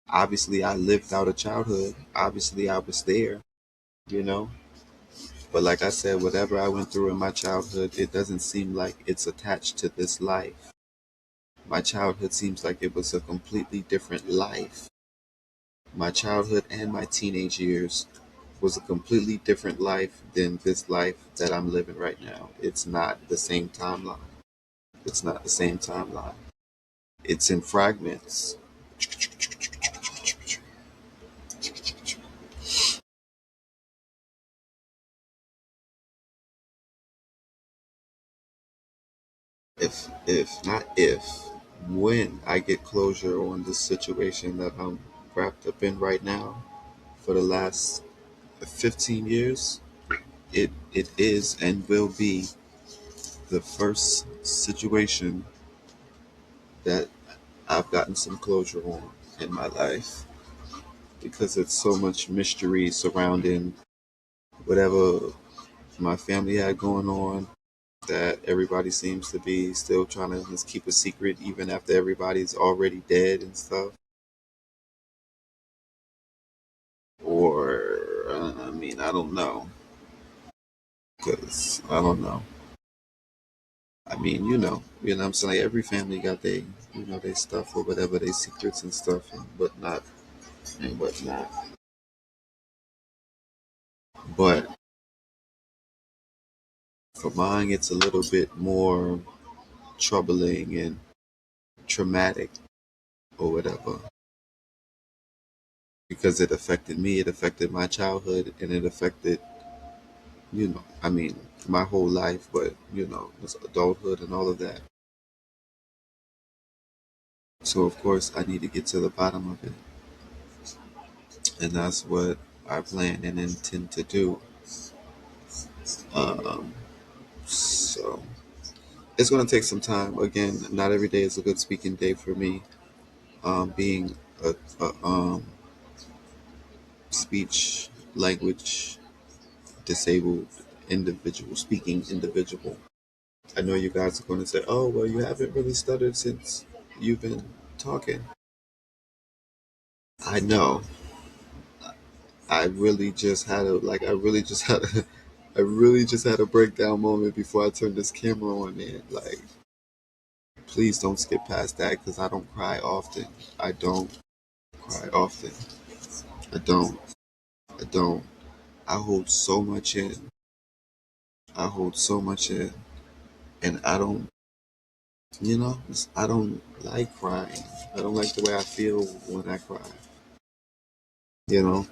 A: Obviously, I lived out a childhood. Obviously, I was there, you know. But like I said, whatever I went through in my childhood, it doesn't seem like it's attached to this life. My childhood seems like it was a completely different life. My childhood and my teenage years was a completely different life than this life that I'm living right now. It's not the same timeline. It's not the same timeline. It's in fragments. If not if, when I get closure on this situation that I'm wrapped up in right now for the last 15 years, it is and will be the first situation that I've gotten some closure on in my life, because it's so much mystery surrounding whatever my family had going on, that everybody seems to be still trying to just keep a secret even after everybody's already dead and stuff. Or, I mean, I don't know. Because, I don't know. I mean, what I'm saying? Like, every family got their stuff or whatever, their secrets and stuff and whatnot and whatnot. But for mine, it's a little bit more troubling and traumatic or whatever, because it affected me, it affected my childhood, and it affected, I mean, my whole life, but, this adulthood and all of that. So, of course, I need to get to the bottom of it. And that's what I plan and intend to do. Um, so, it's going to take some time. Again, not every day is a good speaking day for me. Being a speech language disabled individual, speaking individual. I know you guys are going to say, oh, well, you haven't really stuttered since you've been talking. I know. I really just had a, like, I really just had a, I really just had a breakdown moment before I turned this camera on, man. Like, please don't skip past that because I don't cry often. I don't cry often. I don't. I don't. I hold so much in. I hold so much in. And I don't, I don't like crying. I don't like the way I feel when I cry, you know?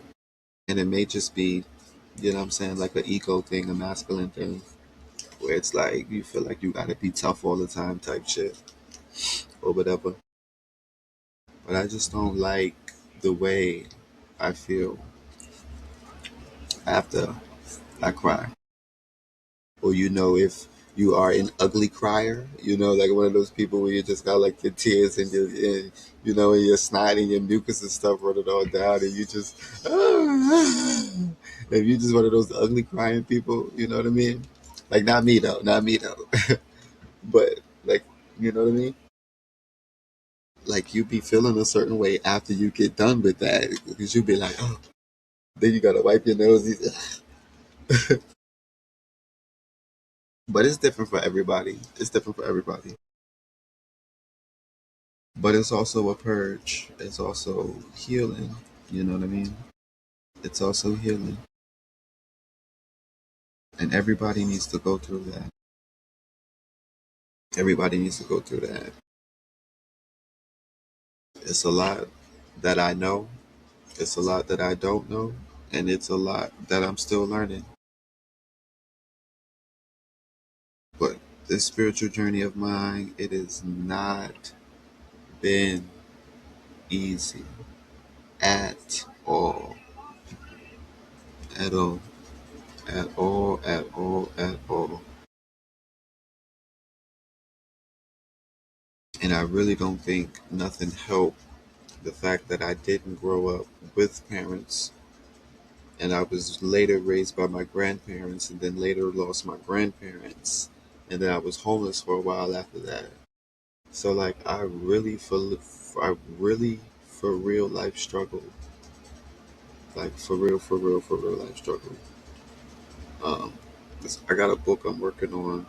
A: And it may just be, what I'm saying, like an ego thing, a masculine thing, where it's like you feel like you gotta be tough all the time type shit or whatever. But I just don't like the way I feel after I cry. Or, if you are an ugly crier, like one of those people where you just got like your tears and and your snot and your mucus and stuff running all down, and you just, if you just one of those ugly crying people, you know what I mean? Like, not me though, not me though, but like, you know what I mean? Like, you be feeling a certain way after you get done with that, because you be like, oh, then you gotta wipe your nose. But it's different for everybody. It's different for everybody. But it's also a purge. It's also healing. You know what I mean? It's also healing. And everybody needs to go through that. Everybody needs to go through that. It's a lot that I know. It's a lot that I don't know. And it's a lot that I'm still learning. But this spiritual journey of mine, it has not been easy at all. At all. At all. At all. At all. And I really don't think nothing helped the fact that I didn't grow up with parents, and I was later raised by my grandparents and then later lost my grandparents. and then I was homeless for a while after that. So like I really for real life struggled, like for real life struggled. Um, I got a book I'm working on.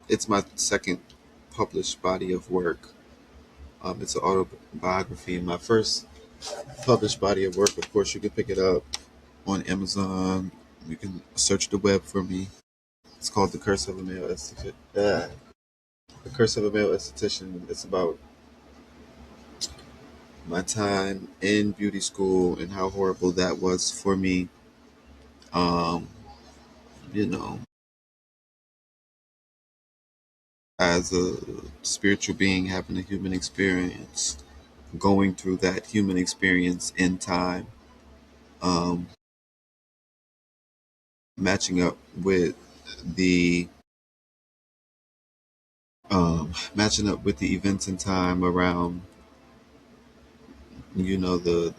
A: It's my second published body of work. It's an autobiography. My first published body of work, of course, you can pick it up on Amazon. You can search the web for me. It's called The Curse of a Male Esthetician. It's about my time in beauty school and how horrible that was for me. Um, you know, as a spiritual being having a human experience, going through that human experience in time, um, matching up with the matching up with the events in time around, the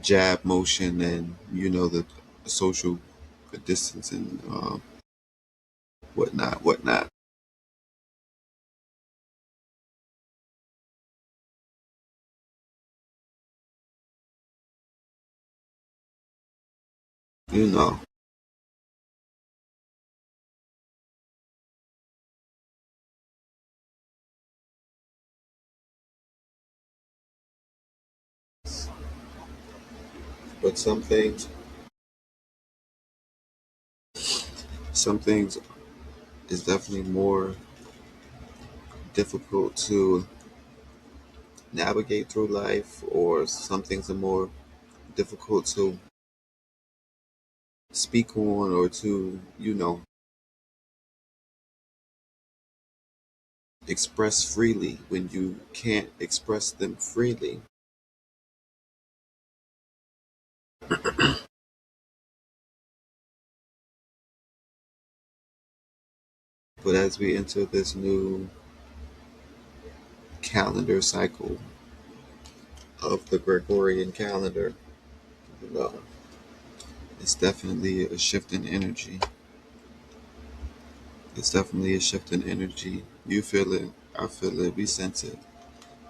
A: jab motion, and the social distance and whatnot. You know, but some things is definitely more difficult to navigate through life, or some things are more difficult to speak on, or to express freely. When you can't express them freely, but as we enter this new calendar cycle of the Gregorian calendar, you know, it's definitely a shift in energy. It's definitely a shift in energy. You feel it, I feel it, we sense it.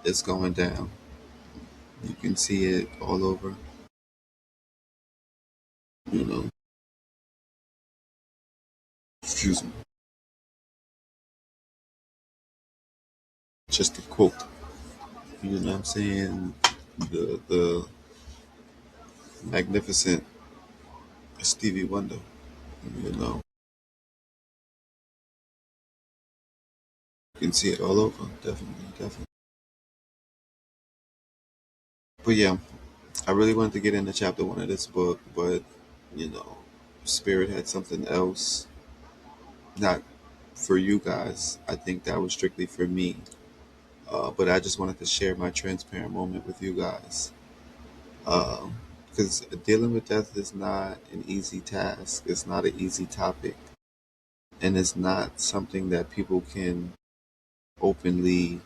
A: It's going down. You can see it all over, you know. Excuse me. Just a quote. You know what I'm saying? The magnificent Stevie Wonder. You know, you can see it all over. Definitely, definitely. But yeah, I really wanted to get into chapter one of this book, but Spirit had something else. Not for you guys. I think that was strictly for me. But I just wanted to share my transparent moment with you guys. Because dealing with death is not an easy task. It's not an easy topic. And it's not something that people can openly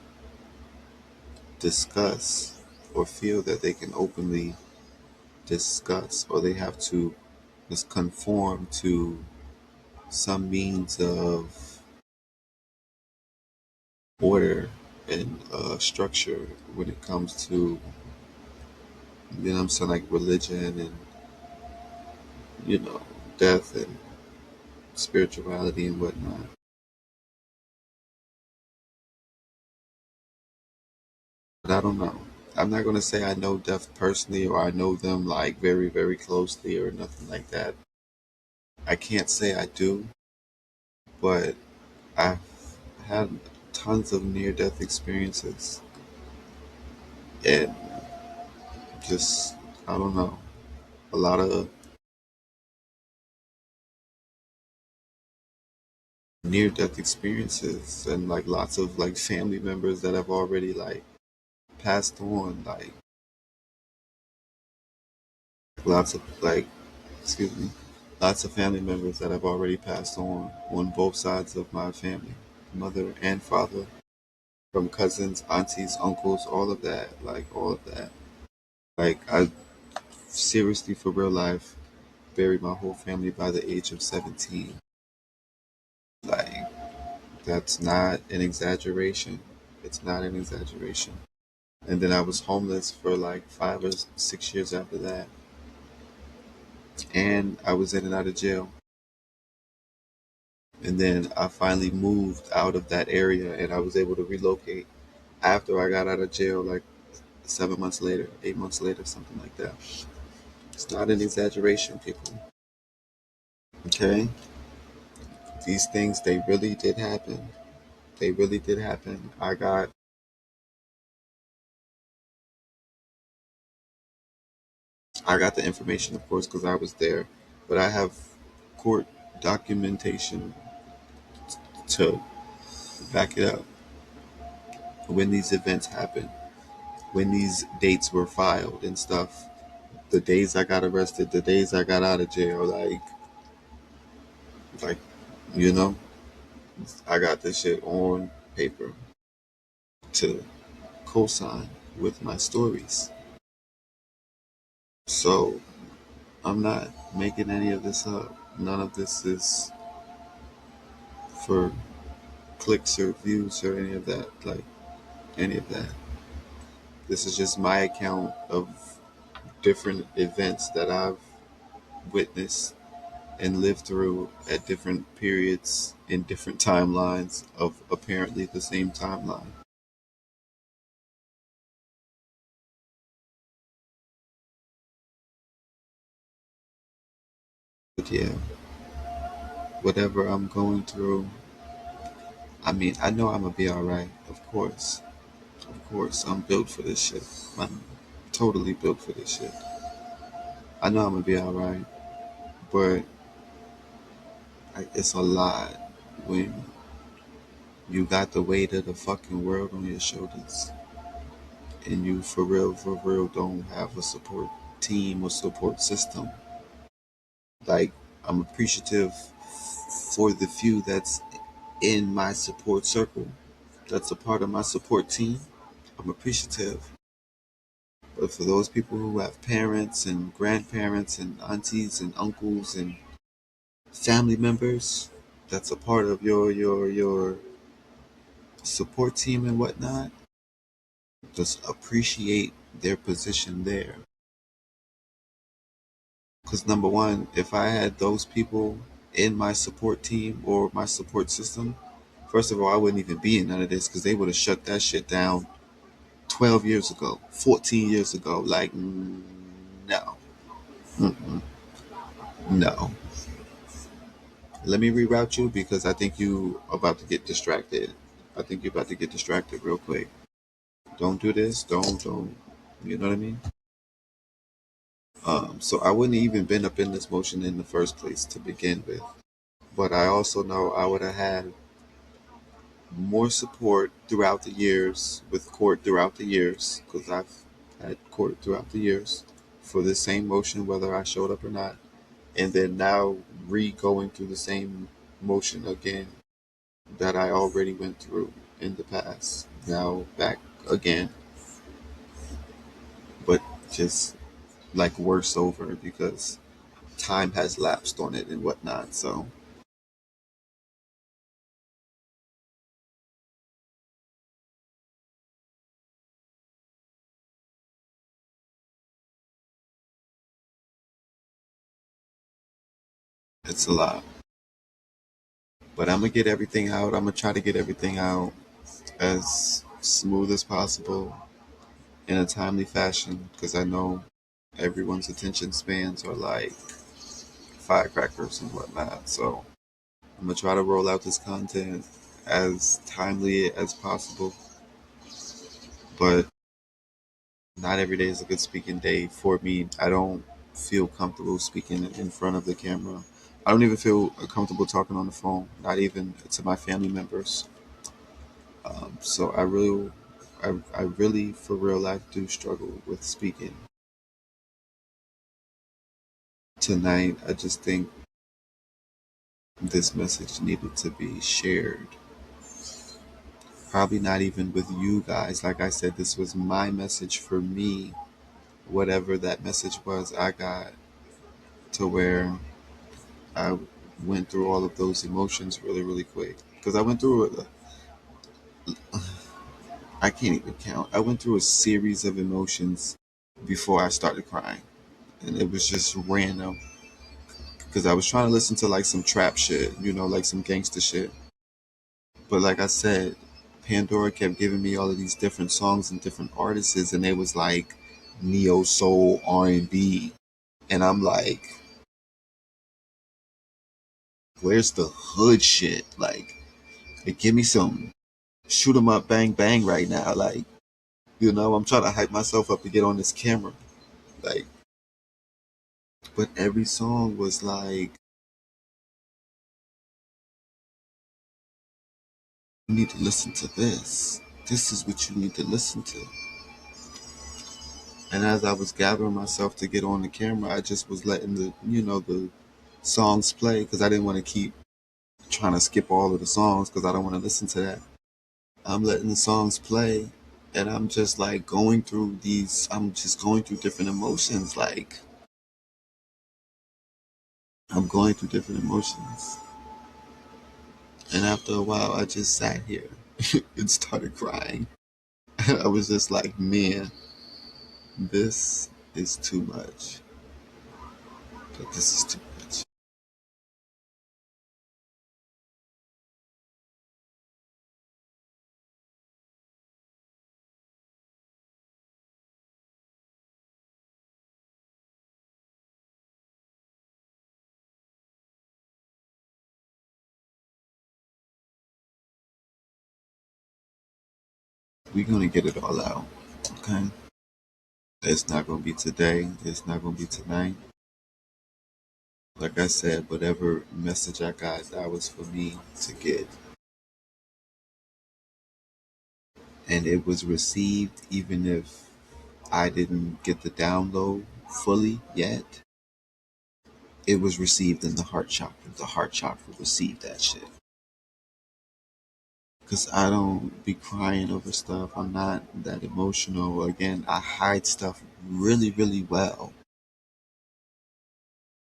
A: discuss, or feel that they can openly discuss, or they have to just conform to some means of order and structure when it comes to, I'm saying, like religion and, you know, death and spirituality and whatnot. But I don't know. I'm not going to say I know death personally, or I know them like very, very closely, or nothing like that. I can't say I do, but I've had tons of near death experiences, and just, I don't know, a lot of near death experiences, and like lots of like family members that have already like passed on, like lots of like, excuse me, lots of family members that have already passed on both sides of my family, mother and father, from cousins, aunties, uncles, all of that, like all of that. Like I seriously, for real life, buried my whole family by the age of 17. Like, that's not an exaggeration. It's not an exaggeration. And then I was homeless for like 5 or 6 years after that. And I was in and out of jail. And then I finally moved out of that area and I was able to relocate after I got out of jail, like 7 months later, 8 months later, something like that. It's not an exaggeration, people. Okay? These things, they really did happen. They really did happen. I got the information, of course, because I was there, but I have court documentation to back it up. When these events happened, when these dates were filed and stuff, the days I got arrested, the days I got out of jail, like you know, I got this shit on paper to co-sign with my stories. So I'm not making any of this up. None of this is for clicks or views or any of that. Like any of that. This is just my account of different events that I've witnessed and lived through at different periods in different timelines of apparently the same timeline. But yeah, whatever I'm going through, I mean, I know I'm gonna be alright, of course. Of course, I'm built for this shit. I'm totally built for this shit. I know I'm gonna be alright, but it's a lot when you got the weight of the fucking world on your shoulders and you for real don't have a support team or support system. Like, I'm appreciative for the few that's in my support circle, that's a part of my support team. I'm appreciative. But for those people who have parents and grandparents and aunties and uncles and family members, that's a part of your support team and whatnot, just appreciate their position there. Because number one, if I had those people in my support team or my support system, first of all, I wouldn't even be in none of this because they would have shut that shit down 12 years ago, 14 years ago. Like, no. Mm-mm, no. Let me reroute you because I think you about to get distracted. I think you're about to get distracted real quick. Don't do this. Don't. You know what I mean? So I wouldn't even been up in this motion in the first place to begin with. But I also know I would have had more support throughout the years with court throughout the years because I've had court throughout the years for the same motion whether I showed up or not, and then now re-going through the same motion again that I already went through in the past. Now back again, but just like worse over because time has lapsed on it and whatnot. So it's a lot. But I'm gonna get everything out. I'm gonna try to get everything out as smooth as possible in a timely fashion because I know everyone's attention spans are like firecrackers and whatnot. So I'm gonna try to roll out this content as timely as possible, but not every day is a good speaking day for me. I don't feel comfortable speaking in front of the camera. I don't even feel comfortable talking on the phone, not even to my family members. So I really, for real life, do struggle with speaking. Tonight, I just think this message needed to be shared. Probably not even with you guys. Like I said, this was my message for me. Whatever that message was, I got to where I went through all of those emotions really, really quick. Because I went through, I can't even count. I went through a series of emotions before I started crying. And it was just random. Because I was trying to listen to like some trap shit, like some gangster shit. But like I said, Pandora kept giving me all of these different songs and different artists, and it was like neo soul R&B, and I'm like, where's the hood shit? Like give me some shoot 'em up, bang bang right now. Like, I'm trying to hype myself up to get on this camera. Like, but every song was like, you need to listen to this. This is what you need to listen to. And as I was gathering myself to get on the camera, I just was letting the songs play because I didn't want to keep trying to skip all of the songs because I don't want to listen to that. I'm letting the songs play and I'm just like I'm just going through different emotions. Like, I'm going through different emotions. And after a while, I just sat here and started crying. And I was just like, man, this is too much. But this is too much. We're going to get it all out. Okay? It's not going to be today. It's not going to be tonight. Like I said, whatever message I got, that was for me to get. And it was received even if I didn't get the download fully yet. It was received in the heart chakra. The heart chakra received that shit. Because I don't be crying over stuff. I'm not that emotional. Again, I hide stuff really, really well.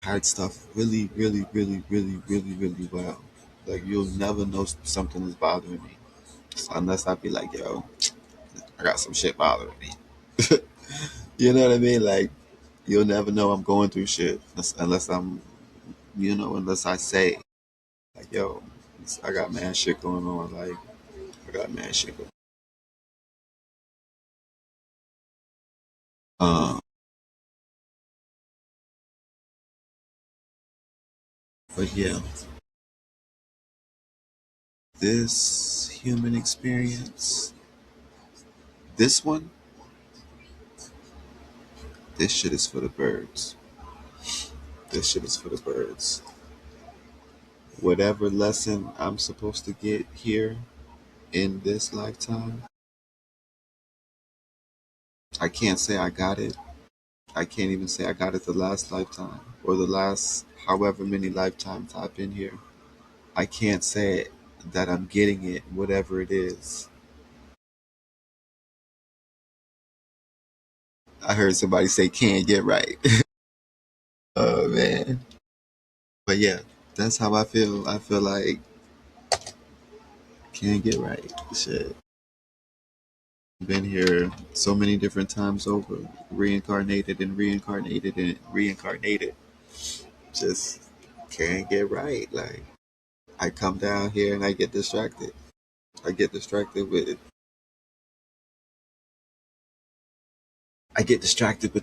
A: Hide stuff really, really, really, really, really, really well. Like, you'll never know something is bothering me. Unless I be like, yo, I got some shit bothering me. You know what I mean? Like, you'll never know I'm going through shit unless unless I say, like, yo, I got mad shit going on. Like, I got mad shit going on. But yeah, this human experience, this one, this shit is for the birds. This shit is for the birds. Whatever lesson I'm supposed to get here in this lifetime, I can't say I got it. I can't even say I got it the last lifetime or the last however many lifetimes I've been here. I can't say that I'm getting it, whatever it is. I heard somebody say can't get right. Oh man. But yeah, that's how I feel. I feel like can't get right. Shit. Been here so many different times over, reincarnated and reincarnated and reincarnated. Just can't get right. Like, I come down here and I get distracted. I get distracted with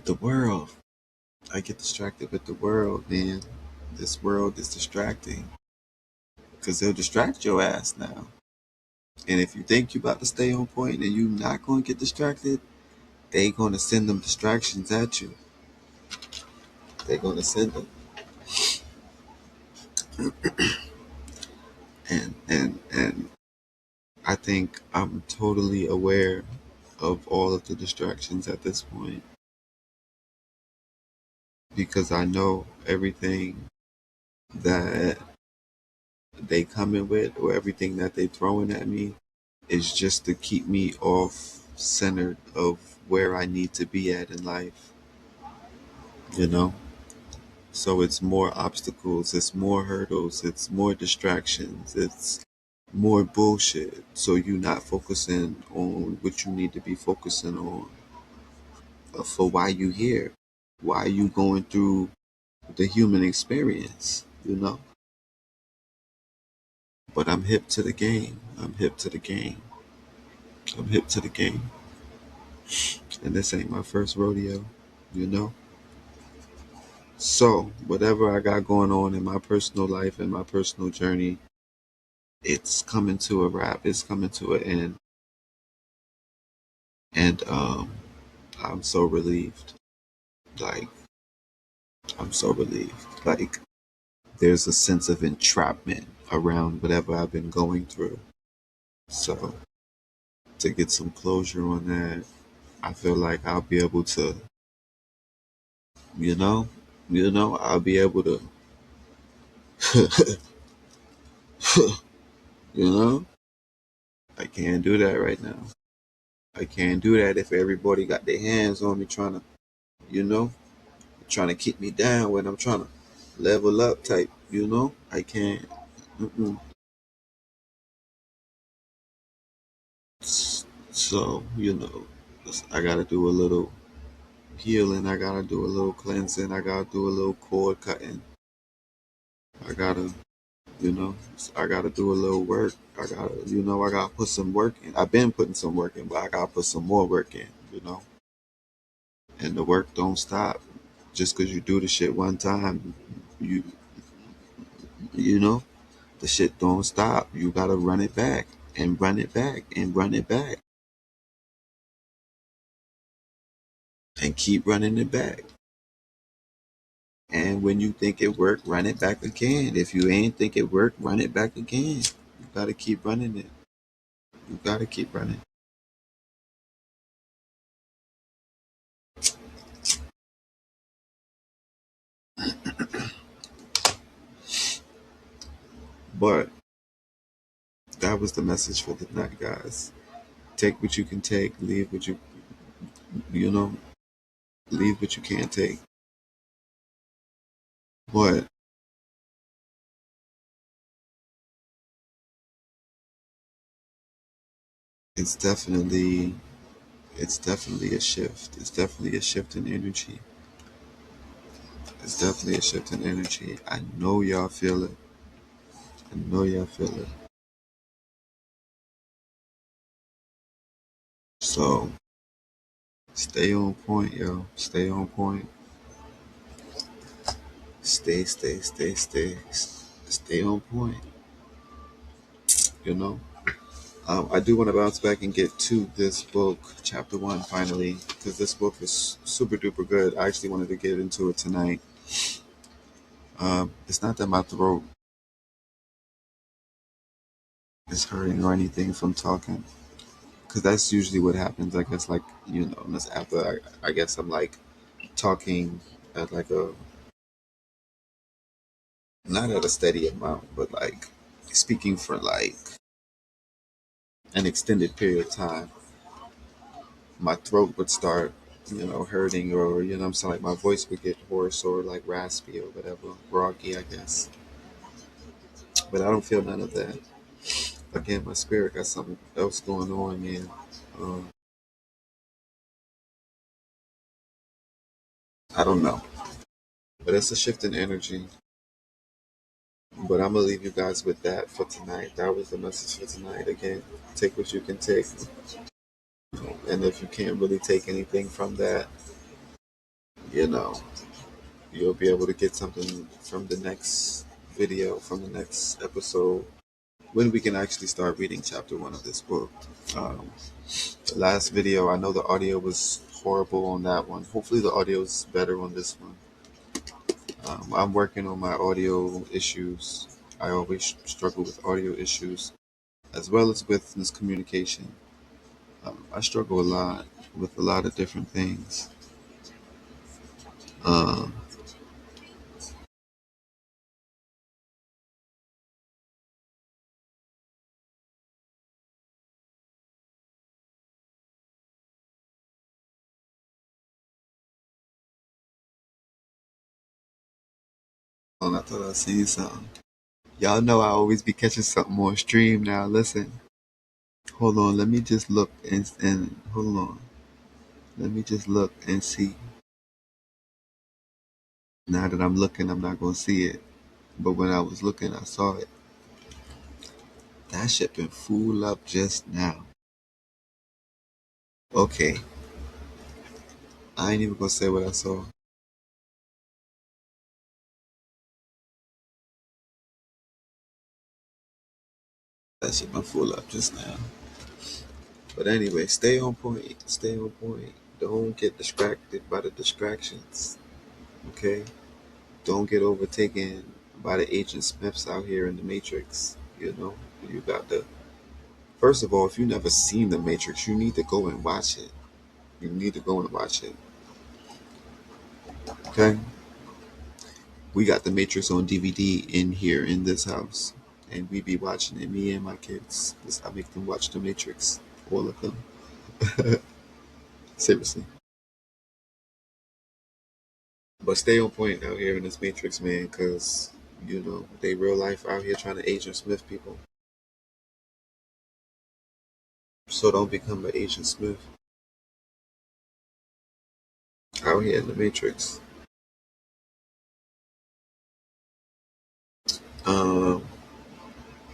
A: the world. I get distracted with the world, man. This world is distracting because they'll distract your ass now. And if you think you about to stay on point and you not going to get distracted, they going to send them distractions at you. They going to send them. And I think I'm totally aware of all of the distractions at this point because I know everything that they coming with or everything that they throwing at me is just to keep me off centered of where I need to be at in life, you know? So it's more obstacles, it's more hurdles, it's more distractions, it's more bullshit. So you're not focusing on what you need to be focusing on for why you here, why you going through the human experience, you know? But I'm hip to the game. I'm hip to the game. I'm hip to the game. And this ain't my first rodeo, you know? So, whatever I got going on in my personal life and my personal journey, it's coming to a wrap. It's coming to an end. And I'm so relieved. Like, I'm so relieved. Like, there's a sense of entrapment around whatever I've been going through. So, to get some closure on that, I feel like I'll be able to, you know, I'll be able to, you know, I can't do that right now. I can't do that if everybody got their hands on me trying to, you know, trying to keep me down when I'm trying to level up type, you know? I can't. Mm-mm. So, I gotta do a little healing. I gotta do a little cleansing. I gotta do a little cord cutting. I gotta, I gotta do a little work. I gotta put some work in. I've been putting some work in, but I gotta put some more work in, And the work don't stop. Just because you do the shit one time, you, you know, the shit don't stop. You gotta run it back and run it back and run it back and keep running it back. And when you think it worked, run it back again. If you ain't think it worked, run it back again. You gotta keep running it. You gotta keep running. But that was the message for the night, guys. Take what you can take, leave what you know, leave what you can't take. But it's definitely, it's definitely a shift. It's definitely a shift in energy. It's definitely a shift in energy. I know y'all feel it. I know y'all feel it. So stay on point, yo. Stay on point. Stay on point. You know. I do want to bounce back and get to this book, chapter one, finally, because this book is super duper good. I actually wanted to get into it tonight. It's not that my throat is hurting or anything from talking, because that's usually what happens. I guess, like in this after I guess I'm like talking at like a not at a steady amount, but like speaking for like an extended period of time, my throat would start, hurting or, I'm saying like my voice would get hoarse or like raspy or whatever, groggy, I guess. But I don't feel none of that. Again, my spirit got something else going on, man. Um, I don't know. But it's a shift in energy. But I'm gonna leave you guys with that for tonight. That was the message for tonight. Again, take what you can take. And if you can't really take anything from that, you know, you'll be able to get something from the next video, from the next episode, when we can actually start reading chapter one of this book. Um, the last video, I know the audio was horrible on that one. Hopefully, the audio is better on this one. I'm working on my audio issues. I always struggle with audio issues as well as with miscommunication. I struggle a lot with a lot of different things. Um, on, I thought I seen something. Y'all know I always be catching something on stream now. Listen. Hold on, let me just look and hold on. Let me just look and see. Now that I'm looking, I'm not gonna see it. But when I was looking, I saw it. That shit been full up just now. Okay, I ain't even gonna say what I saw. That shit been full up just now. But anyway, stay on point. Stay on point. Don't get distracted by the distractions. Okay? Don't get overtaken by the Agent Smiths out here in the Matrix. You know, you got the. First of all, if you never seen the Matrix, you need to go and watch it. You need to go and watch it. Okay? We got the Matrix on DVD in here in this house, and we be watching it. Me and my kids. I make them watch the Matrix, all of them. Seriously. But stay on point out here in this Matrix, man, because you know they real life out here trying to Agent Smith people. So don't become an Agent Smith out here in the Matrix. Um,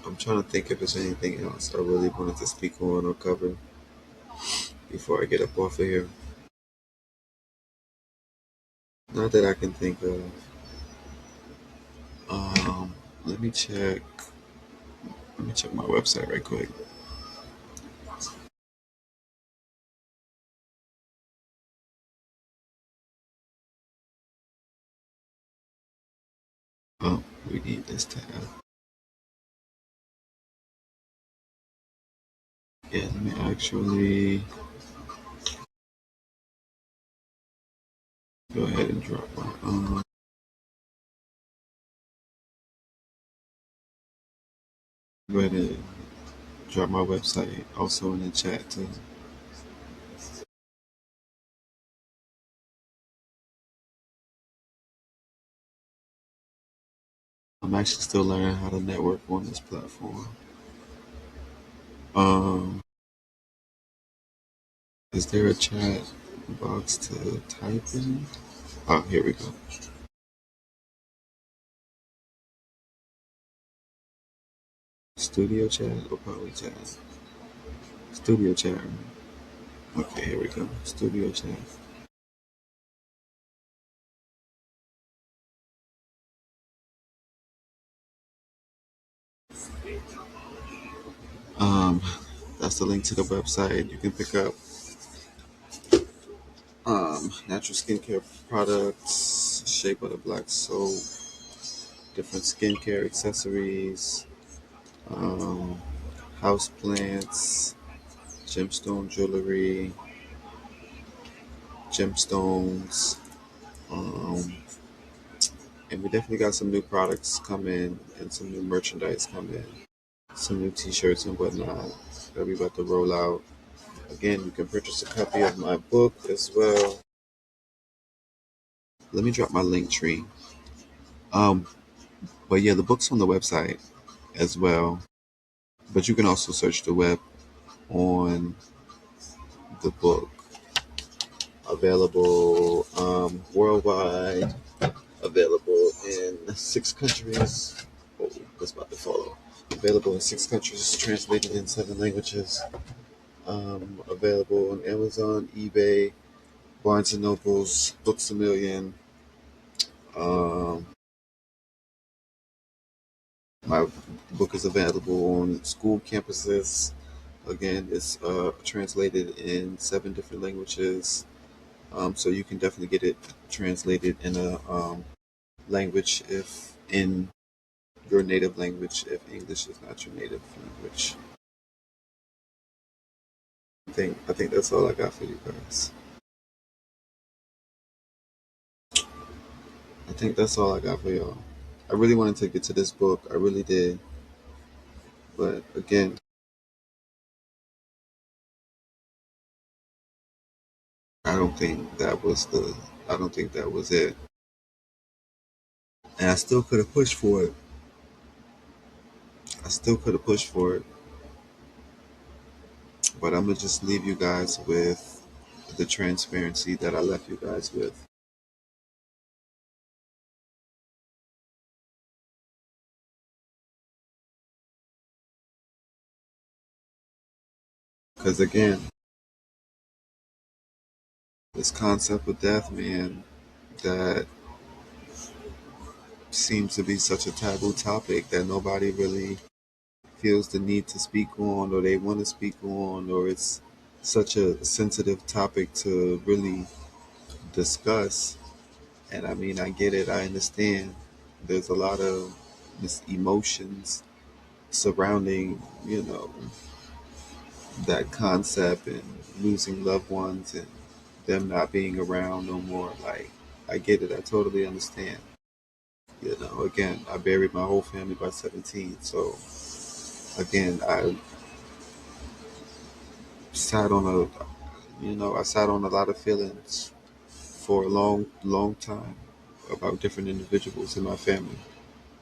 A: I'm trying to think if there's anything else I really wanted to speak on or cover before I get up off of here. Not that I can think of. Let me check. Let me check my website right quick. Oh, we need this tab. Yeah, let me actually go ahead and drop my go ahead and drop my website also in the chat too. I'm actually still learning how to network on this platform. Um, is there a chat box to type in? Oh, here we go. Studio chat or probably chat? Studio chat. Right? Okay, here we go. Studio chat. Um, that's the link to the website. You can pick up natural skincare products, Shea Butter Black soap, different skincare accessories, um, house plants, gemstone jewelry, gemstones, um, and we definitely got some new products coming and some new merchandise coming, some new T-shirts and whatnot that we about to roll out. Again, you can purchase a copy of my book as well. Let me drop my link tree. Um, but yeah, the book's on the website as well. But you can also search the web on the book. Available worldwide. Available in 6 countries. Oh, that's about to follow. Available in 6 countries. Translated in 7 languages. Available on Amazon, eBay, Barnes and Nobles, Books a Million. Um, my book is available on school campuses. Again, it's translated in 7 different languages. So you can definitely get it translated in a language if in your native language if English is not your native language. I think that's all I got for you guys. I think that's all I got for y'all. I really wanted to get to this book. I really did. But again, I don't think that was the I don't think that was it. And I still could have pushed for it. I still could have pushed for it, but I'm gonna just leave you guys with the transparency that I left you guys with. Because again, this concept of death, man, that seems to be such a taboo topic that nobody really feels the need to speak on, or they want to speak on, or it's such a sensitive topic to really discuss. And I mean, I get it, I understand. There's a lot of emotions surrounding, that concept and losing loved ones and them not being around no more. Like, I get it, I totally understand. Again, I buried my whole family by 17. So, again, sat on I sat on a lot of feelings for a long, long time about different individuals in my family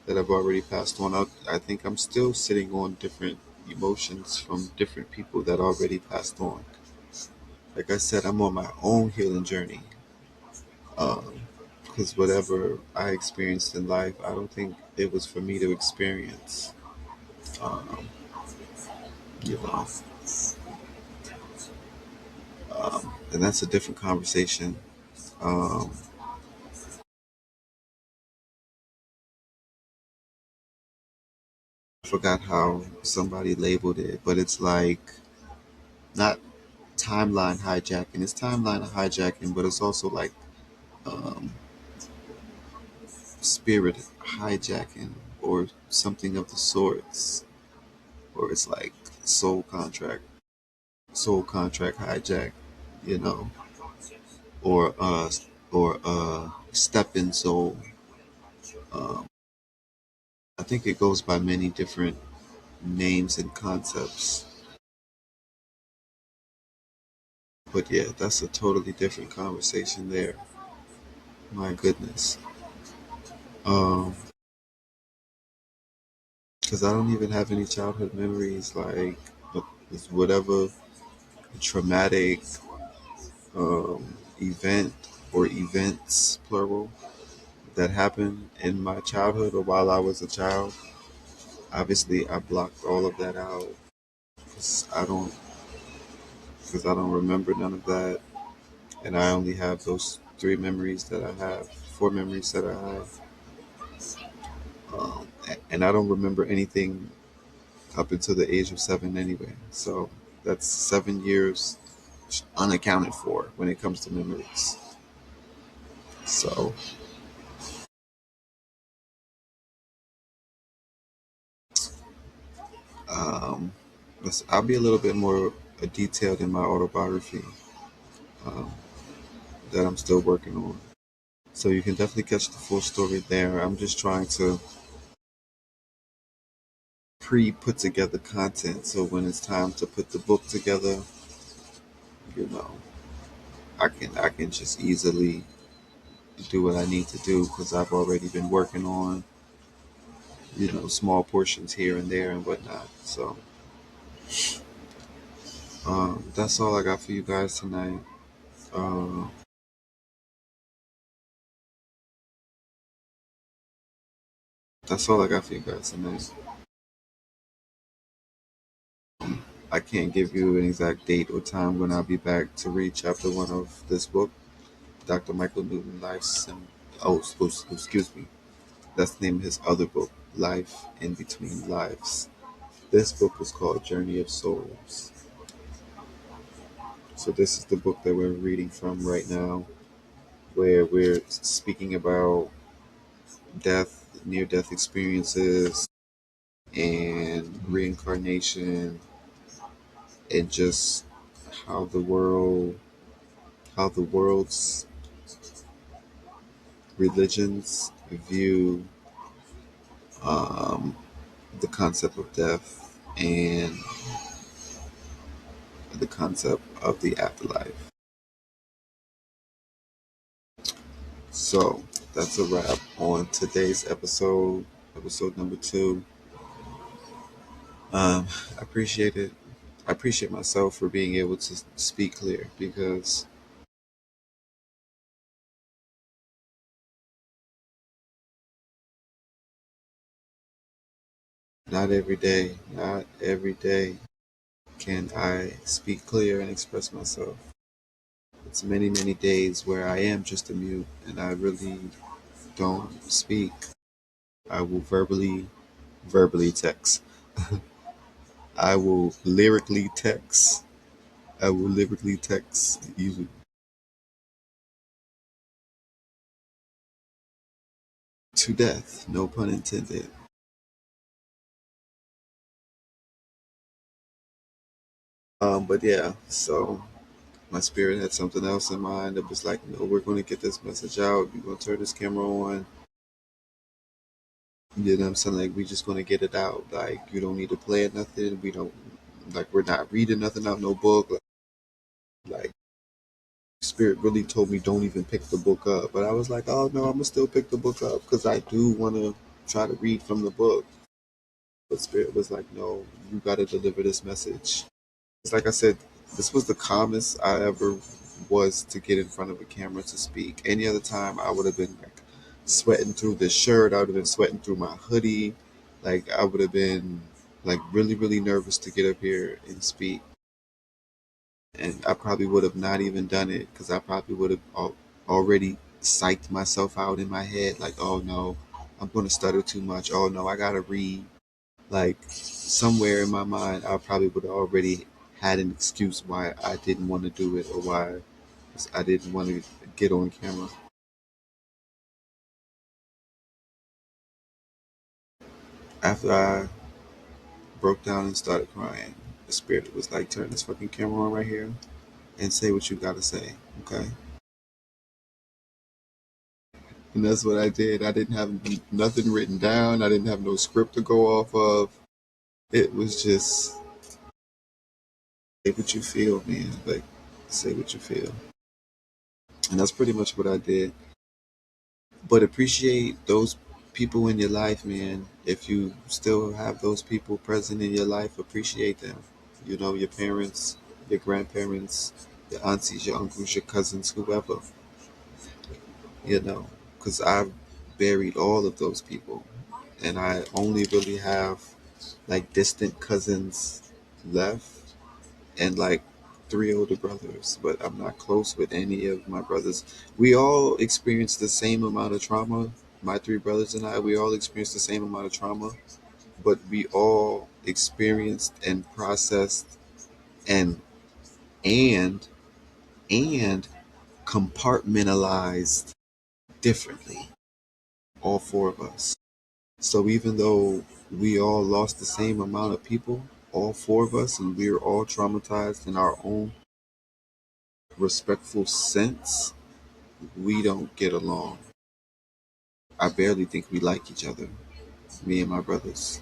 A: that have already passed on. I think I'm still sitting on different emotions from different people that already passed on. Like I said, I'm on my own healing journey. Because whatever I experienced in life, I don't think it was for me to experience. Um, you know, and that's a different conversation. Um, I forgot how somebody labeled it, but it's like not timeline hijacking. It's timeline hijacking, but it's also like um, spirit hijacking or something of the sorts, or it's like soul contract, soul contract hijack, you know, or stepping soul. Um, I think it goes by many different names and concepts, but yeah, that's a totally different conversation there. My goodness. Um, because I don't even have any childhood memories like whatever traumatic event or events plural that happened in my childhood or while I was a child. Obviously, I blocked all of that out because I don't remember none of that, and I only have those three memories that I have, four memories that I have, and I don't remember anything up until the age of 7 anyway. So that's 7 years unaccounted for when it comes to memories. So um, I'll be a little bit more detailed in my autobiography um, that I'm still working on. So you can definitely catch the full story there. I'm just trying to pre-put together content so when it's time to put the book together, you know, I can just easily do what I need to do because I've already been working on small portions here and there and whatnot. So that's all I got for you guys tonight. Uh, that's all I got for you guys tonight. I can't give you an exact date or time when I'll be back to read chapter one of this book, Dr. Michael Newton Life's. Excuse me. That's the name of his other book, Life in Between Lives. This book is called Journey of Souls. So this is the book that we're reading from right now, where we're speaking about death, near-death experiences, and reincarnation, and just how the world, how the world's religions view um, the concept of death and the concept of the afterlife. So that's a wrap on today's episode, episode number 2. I appreciate it. I appreciate myself for being able to speak clear because not every day can I speak clear and express myself. It's many, many days where I am just a mute and I really don't speak. I will verbally text. I will lyrically text. I will lyrically text you to death, no pun intended. But yeah, so my spirit had something else in mind. It was like, no, we're going to get this message out. We're going to turn this camera on. You know what I'm saying? Like, we just going to get it out. Like, you don't need to play it, nothing. We don't, like, we're not reading nothing out, no book. Like, spirit really told me don't even pick the book up. But I was like, oh no, I'm going to still pick the book up because I do want to try to read from the book. But spirit was like, no, you got to deliver this message. It's like I said, this was the calmest I ever was to get in front of a camera to speak. Any other time, I would have been like sweating through the shirt. I would have been sweating through my hoodie. Like I would have been like really, really nervous to get up here and speak. And I probably would have not even done it because I probably would have already psyched myself out in my head. Like, oh no, I'm going to stutter too much. Oh no, I got to read. Like somewhere in my mind, I probably would have already had an excuse why I didn't want to do it or why I didn't want to get on camera. After I broke down and started crying, the spirit was like, turn this fucking camera on right here and say what you gotta say, okay? And that's what I did. I didn't have nothing written down, I didn't have no script to go off of. It was just say what you feel, man. Like, say what you feel. And that's pretty much what I did. But appreciate those people in your life, man. If you still have those people present in your life, appreciate them. You know, your parents, your grandparents, your aunties, your uncles, your cousins, whoever, you know, because I've buried all of those people and I only really have like distant cousins left and like 3 older brothers, but I'm not close with any of my brothers. We all experienced the same amount of trauma. My 3 brothers and I, we all experienced the same amount of trauma, but we all experienced and processed and and and compartmentalized differently. All 4 of us. So even though we all lost the same amount of people, all 4 of us, and we are all traumatized in our own respectful sense, we don't get along. I barely think we like each other, me and my brothers.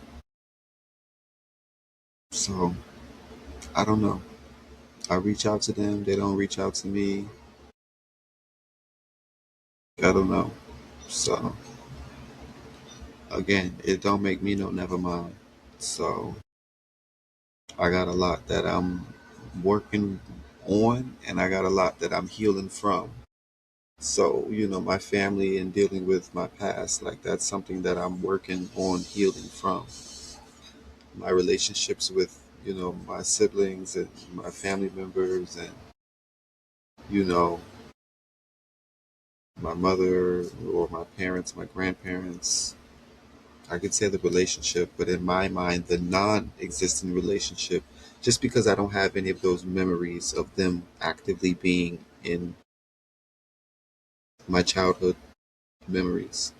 A: So I don't know. I reach out to them, they don't reach out to me. I don't know. So again, it don't make me no never mind. So I got a lot that I'm working on and I got a lot that I'm healing from. So, you know, my family and dealing with my past, like that's something that I'm working on healing from. My relationships with, you know, my siblings and my family members and, you know, my mother or my parents, my grandparents. I could say the relationship, but in my mind, the non existent relationship, just because I don't have any of those memories of them actively being in my childhood memories.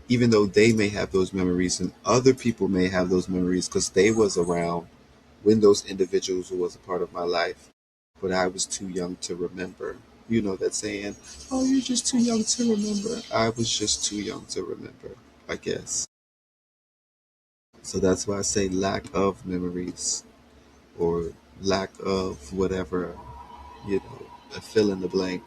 A: Even though they may have those memories and other people may have those memories because they was around when those individuals was a part of my life, but I was too young to remember. You know that saying, oh, you're just too young to remember. I was just too young to remember, I guess. So that's why I say lack of memories or lack of whatever, you know, a fill in the blank.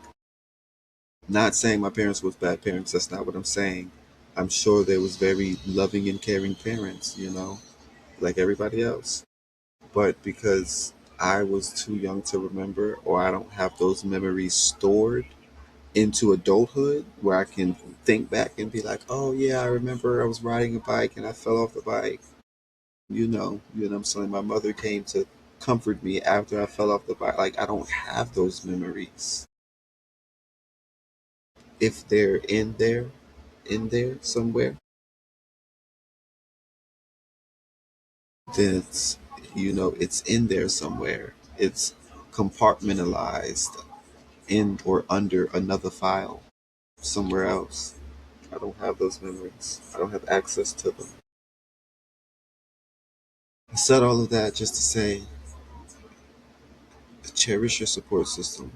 A: Not saying my parents was bad parents. That's not what I'm saying. I'm sure they was very loving and caring parents, like everybody else. But because I was too young to remember, or I don't have those memories stored into adulthood where I can think back and be like, oh yeah, I remember I was riding a bike and I fell off the bike. You know what I'm saying? My mother came to comfort me after I fell off the bike. Like I don't have those memories. If they're in there somewhere, then it's in there somewhere. It's compartmentalized in or under another file somewhere else. I don't have those memories. I don't have access to them. I said all of that just to say cherish your support system,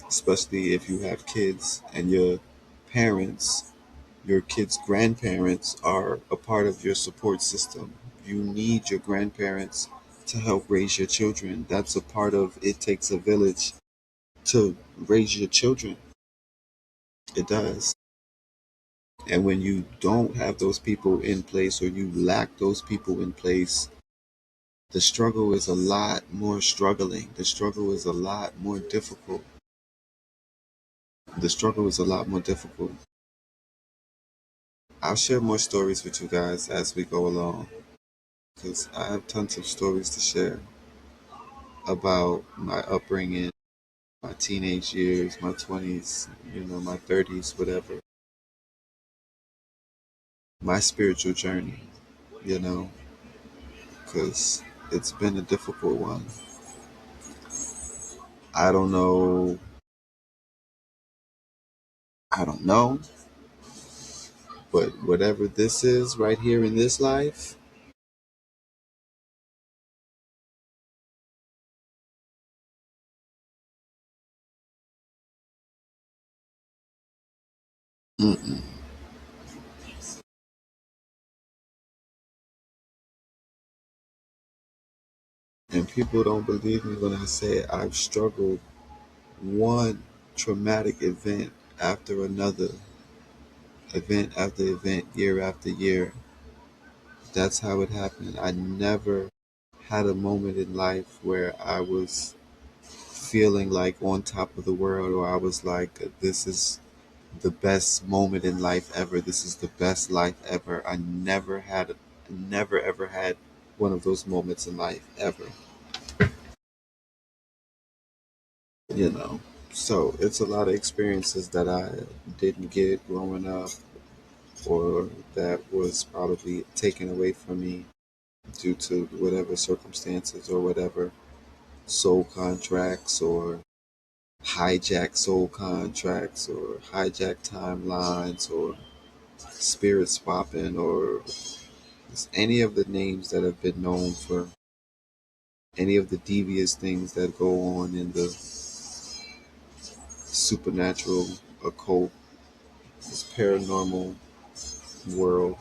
A: especially if you have kids and your parents, your kids' grandparents are a part of your support system. You need your grandparents to help raise your children. That's a part of it takes a village to raise your children. It does. And when you don't have those people in place or you lack those people in place, the struggle is a lot more struggling. The struggle is a lot more difficult. The struggle is a lot more difficult. I'll share more stories with you guys as we go along because I have tons of stories to share about my upbringing, my teenage years, my 20s, my 30s, whatever. My spiritual journey, you know, because it's been a difficult one. I don't know. I don't know. But whatever this is right here in this life, mm-mm. And people don't believe me when I say I've struggled one traumatic event after event, year after year. That's how it happened. I never had a moment in life where I was feeling like on top of the world, or I was like, this is the best moment in life ever. This is the best life ever. I never ever had one of those moments in life ever. You know, so it's a lot of experiences that I didn't get growing up, or that was probably taken away from me due to whatever circumstances or whatever soul contracts or hijack soul contracts or hijack timelines or spirit swapping or any of the names that have been known for any of the devious things that go on in the supernatural, occult, this paranormal world.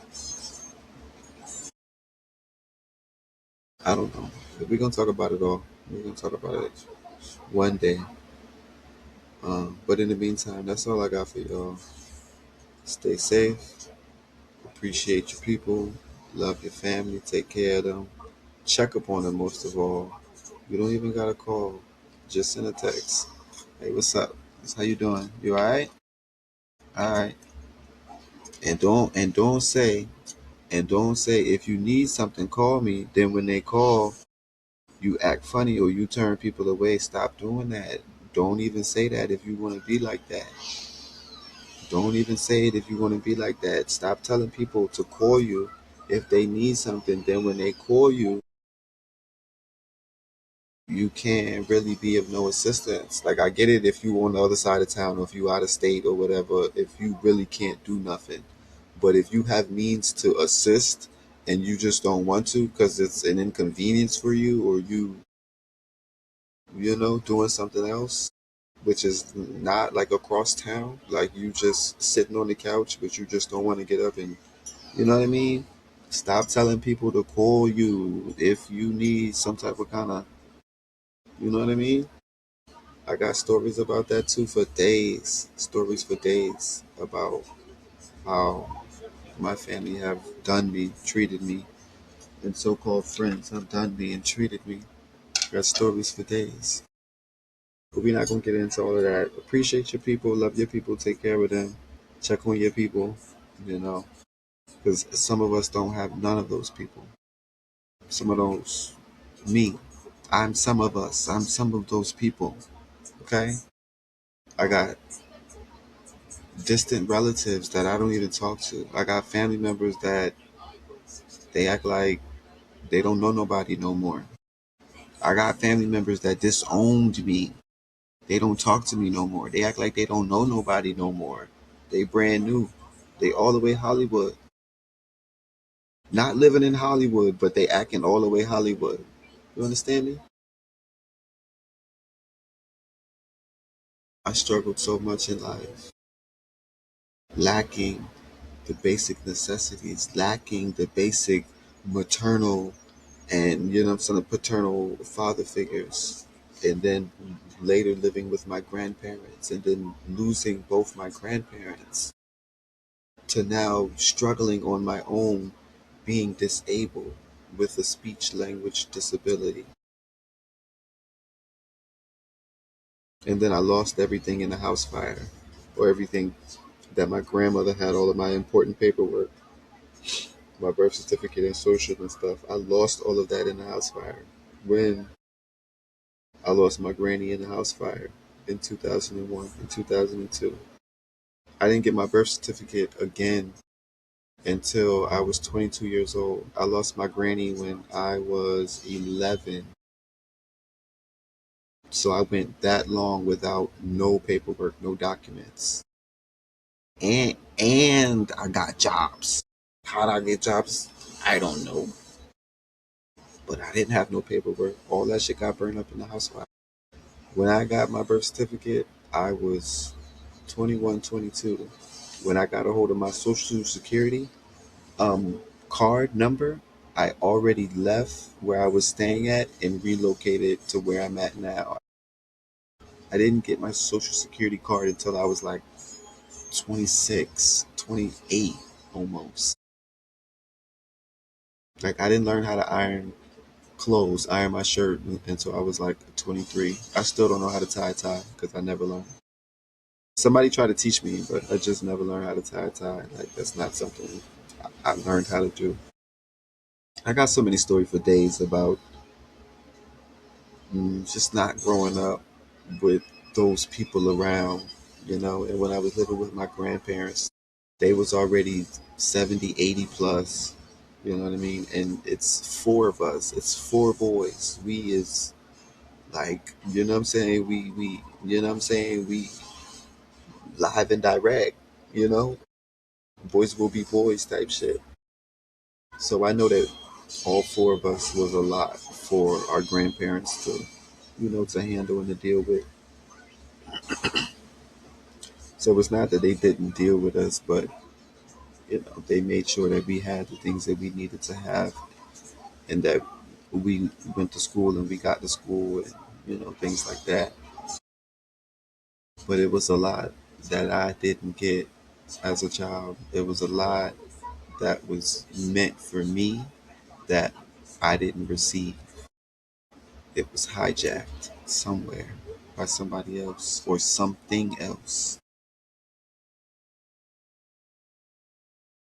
A: I don't know. We're gonna talk about it all. We're gonna talk about it one day. But in the meantime, that's all I got for y'all. Stay safe. Appreciate your people. Love your family. Take care of them. Check up on them most of all. You don't even gotta call. Just send a text. Hey, what's up? How you doing? You alright? Alright. And don't say if you need something, call me. Then when they call, you act funny or you turn people away. Stop doing that. Don't even say that if you want to be like that. Don't even say it if you want to be like that. Stop telling people to call you if they need something. Then when they call you, you can't really be of no assistance. Like I get it if you on the other side of town or if you out of state or whatever, if you really can't do nothing. But if you have means to assist and you just don't want to because it's an inconvenience for you, or doing something else, which is not like across town, like you just sitting on the couch, but you just don't want to get up and, you know what I mean? Stop telling people to call you if you need some type of kind of, you know what I mean? I got stories about that too for days. Stories for days about how my family have done me, treated me, and so-called friends have done me and treated me. Got stories for days. But we're not gonna get into all of that. Appreciate your people, love your people, take care of them, check on your people, you know, because some of us don't have none of those people. Some of those, me, I'm some of us. I'm some of those people. Okay, I got distant relatives that I don't even talk to. I got family members that they act like they don't know nobody no more. I got family members that disowned me. They don't talk to me no more. They act like they don't know nobody no more. They brand new. They all the way Hollywood. Not living in Hollywood, but they acting all the way Hollywood. You understand me? I struggled so much in life, lacking the basic necessities, lacking the basic maternal and, you know what I'm saying, paternal father figures. And then later living with my grandparents and then losing both my grandparents to now struggling on my own, being disabled with a speech language disability. And then I lost everything in the house fire, or everything that my grandmother had, all of my important paperwork, my birth certificate and social and stuff. I lost all of that in the house fire. When I lost my granny in the house fire in 2001 and 2002. I didn't get my birth certificate again until I was 22 years old. I lost my granny when I was 11. So I went that long without no paperwork, no documents. And I got jobs. How did I get jobs? I don't know. But I didn't have no paperwork. All that shit got burned up in the house fire. When I got my birth certificate, I was 21, 22. When I got a hold of my social security card number, I already left where I was staying at and relocated to where I'm at now. I didn't get my social security card until I was like 26, 28 almost. Like I didn't learn how to iron my shirt until I was like 23. I still don't know how to tie a tie because I never learned. Somebody tried to teach me, but I just never learned how to tie a tie. Like that's not something I learned how to do. I got so many stories for days about just not growing up with those people around, you know. And when I was living with my grandparents, they was already 70, 80 plus, you know what I mean? And it's four of us. It's four boys. We is like, you know what I'm saying? We you know what I'm saying? We live and direct, you know? Boys will be boys type shit. So I know that all four of us was a lot for our grandparents to, you know, to handle and to deal with. So it's not that they didn't deal with us, but you know, they made sure that we had the things that we needed to have, and that we went to school and we got to school, and you know, things like that. But it was a lot that I didn't get as a child. It was a lot that was meant for me that I didn't receive. It was hijacked somewhere by somebody else or something else.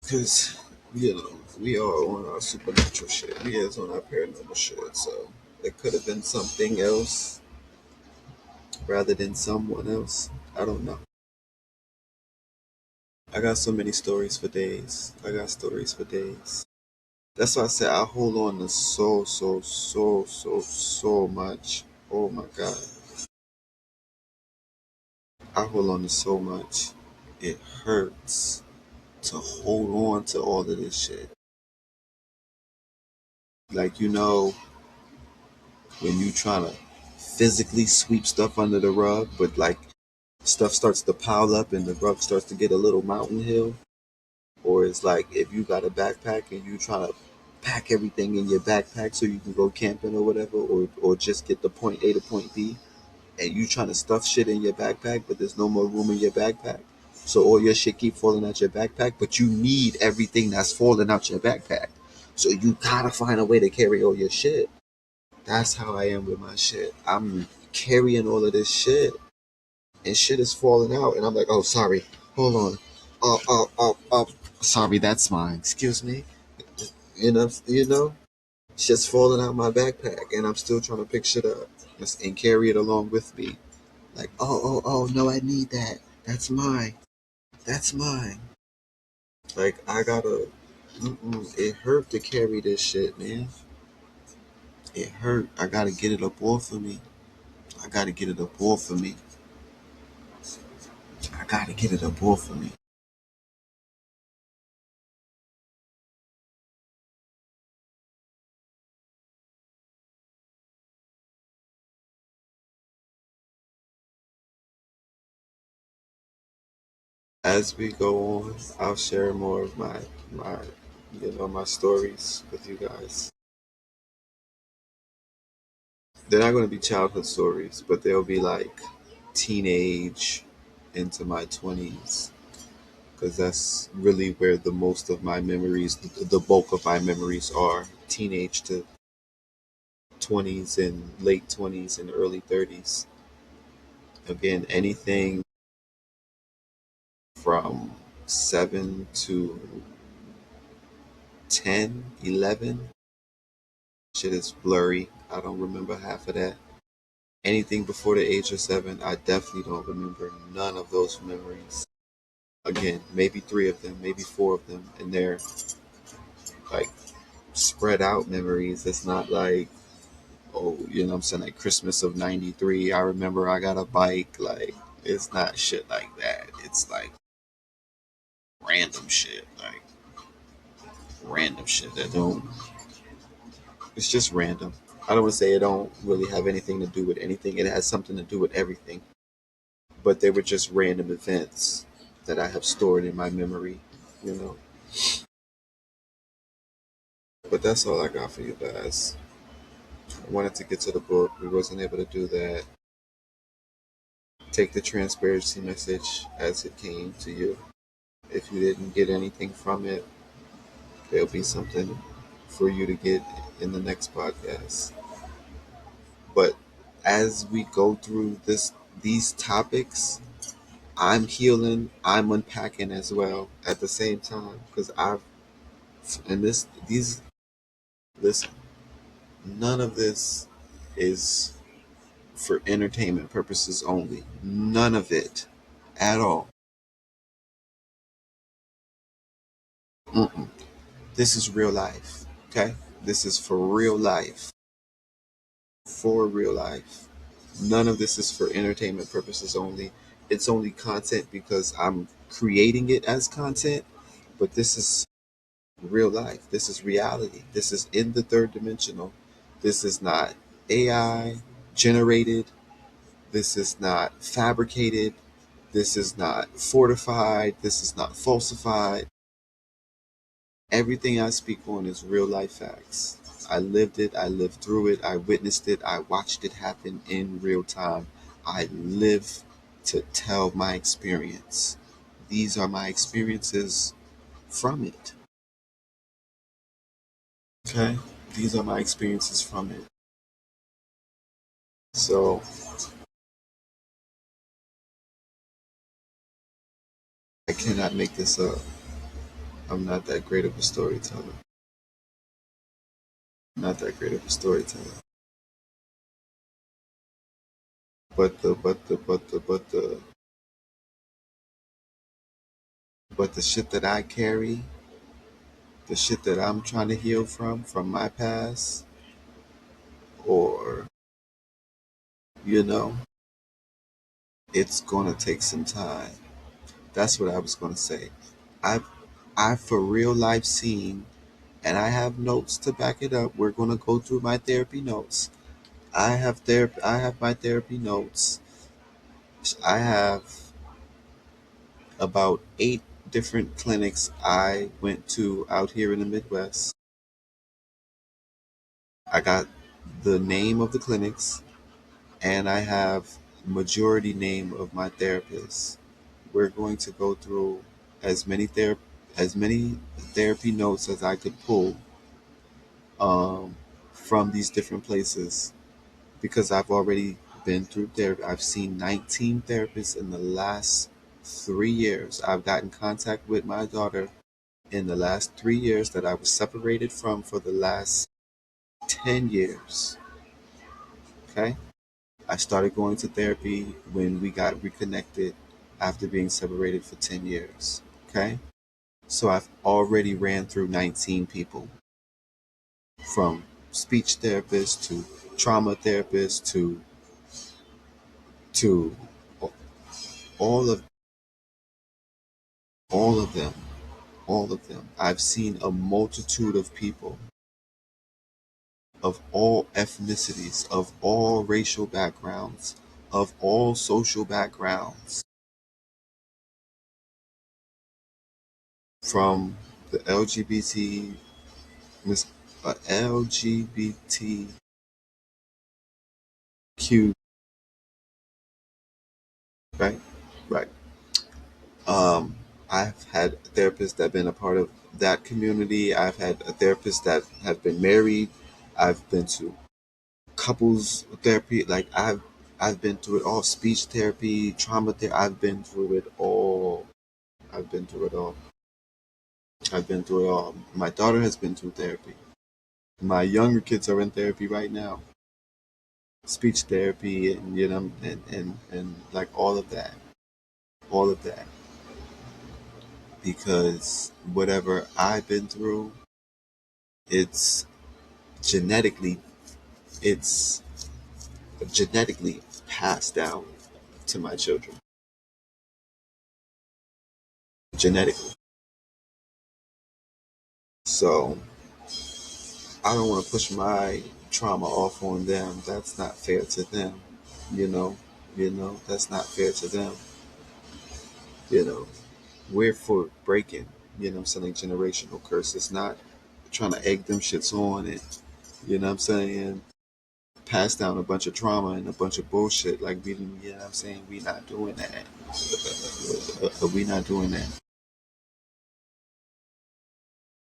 A: Because, you know, we are on our supernatural shit. We is on our paranormal shit. So it could have been something else rather than someone else. I don't know. I got so many stories for days. I got stories for days. That's why I said I hold on to so much. Oh my God. I hold on to so much. It hurts to hold on to all of this shit. Like, you know, when you trying to physically sweep stuff under the rug, but like stuff starts to pile up and the rug starts to get a little mountain hill. Or it's like if you got a backpack and you trying to pack everything in your backpack so you can go camping or whatever, or just get the point A to point B. and you trying to stuff shit in your backpack, but there's no more room in your backpack. So all your shit keep falling out your backpack, but you need everything that's falling out your backpack. So you gotta find a way to carry all your shit. That's how I am with my shit. I'm carrying all of this shit, and shit is falling out, and I'm like, oh, sorry, hold on, sorry, that's mine. Excuse me, shit's falling out my backpack, and I'm still trying to pick shit up and carry it along with me. Like, oh, no, I need that. That's mine. That's mine. Like, I gotta. It hurt to carry this shit, man. It hurt. I gotta get it up off of me. I gotta get it up off of me. I gotta get it up off of me. As we go on, I'll share more of my my stories with you guys. They're not going to be childhood stories, but they'll be like teenage into my 20s, because that's really where the most of my memories, the bulk of my memories are. Teenage to 20s and late 20s and early 30s. Again, anything from 7 to 10, 11. Shit is blurry. I don't remember half of that. Anything before the age of 7, I definitely don't remember none of those memories. Again, maybe 3 of them, maybe 4 of them, and they're like spread out memories. It's not like, oh, I'm saying, like Christmas of '93. I remember I got a bike. Like, it's not shit like that. It's like random shit, like random shit that don't. It's just random. I don't want to say it don't really have anything to do with anything. It has something to do with everything. But they were just random events that I have stored in my memory, you know. But that's all I got for you guys. I wanted to get to the book. We wasn't able to do that. Take the transparency message as it came to you. If you didn't get anything from it, there'll be something for you to get in the next podcast. But as we go through these topics, I'm healing, I'm unpacking as well at the same time, because I've and these listen, none of this is for entertainment purposes only. None of it at all. Mm-mm. This is real life. Okay? This is for real life. For real life. None of this is for entertainment purposes only. It's only content because I'm creating it as content, but this is real life. This is reality. This is in the third dimensional. This is not AI generated. This is not fabricated. This is not fortified. This is not falsified. Everything I speak on is real life facts. I lived it. I lived through it. I witnessed it. I watched it happen in real time. I live to tell my experience. These are my experiences from it. Okay? These are my experiences from it. So I cannot make this up. I'm not that great of a storyteller. Not that great of a storyteller. But the shit that I carry, the shit that I'm trying to heal from my past, or you know, it's gonna take some time. That's what I was gonna say. I've I've for real life seen, and I have notes to back it up. We're gonna go through my therapy notes. I have my therapy notes. I have about 8 different clinics I went to out here in the Midwest. I got the name of the clinics, and I have majority name of my therapist. We're going to go through as many ther- as many therapy notes as I could pull um, from these different places because I've already been through therapy. I've seen 19 therapists in the last 3 years. I've gotten contact with my daughter in the last 3 years that I was separated from for the last 10 years. Okay. I started going to therapy when we got reconnected after being separated for 10 years. Okay. So I've already ran through 19 people from speech therapists to trauma therapists to all of all of them, all of them. I've seen a multitude of people of all ethnicities, of all racial backgrounds, of all social backgrounds, from the LGBTQ, right? Right. Um, I've had therapists that have been a part of that community. I've had a therapist that have been married. I've been to couples therapy. Like I've been through it all. Speech therapy, trauma therapy. I've been through it all. I've been through it all. I've been through it all. My daughter has been through therapy. My younger kids are in therapy right now. Speech therapy and and like all of that because whatever I've been through, it's genetically it's genetically passed down to my children. Genetically. So I don't want to push my trauma off on them. That's not fair to them. You know, that's not fair to them. You know, we're for breaking, I'm saying, generational curses, not trying to egg them shits on and, I'm saying, pass down a bunch of trauma and a bunch of bullshit. Like, I'm saying, we not doing that. We not doing that.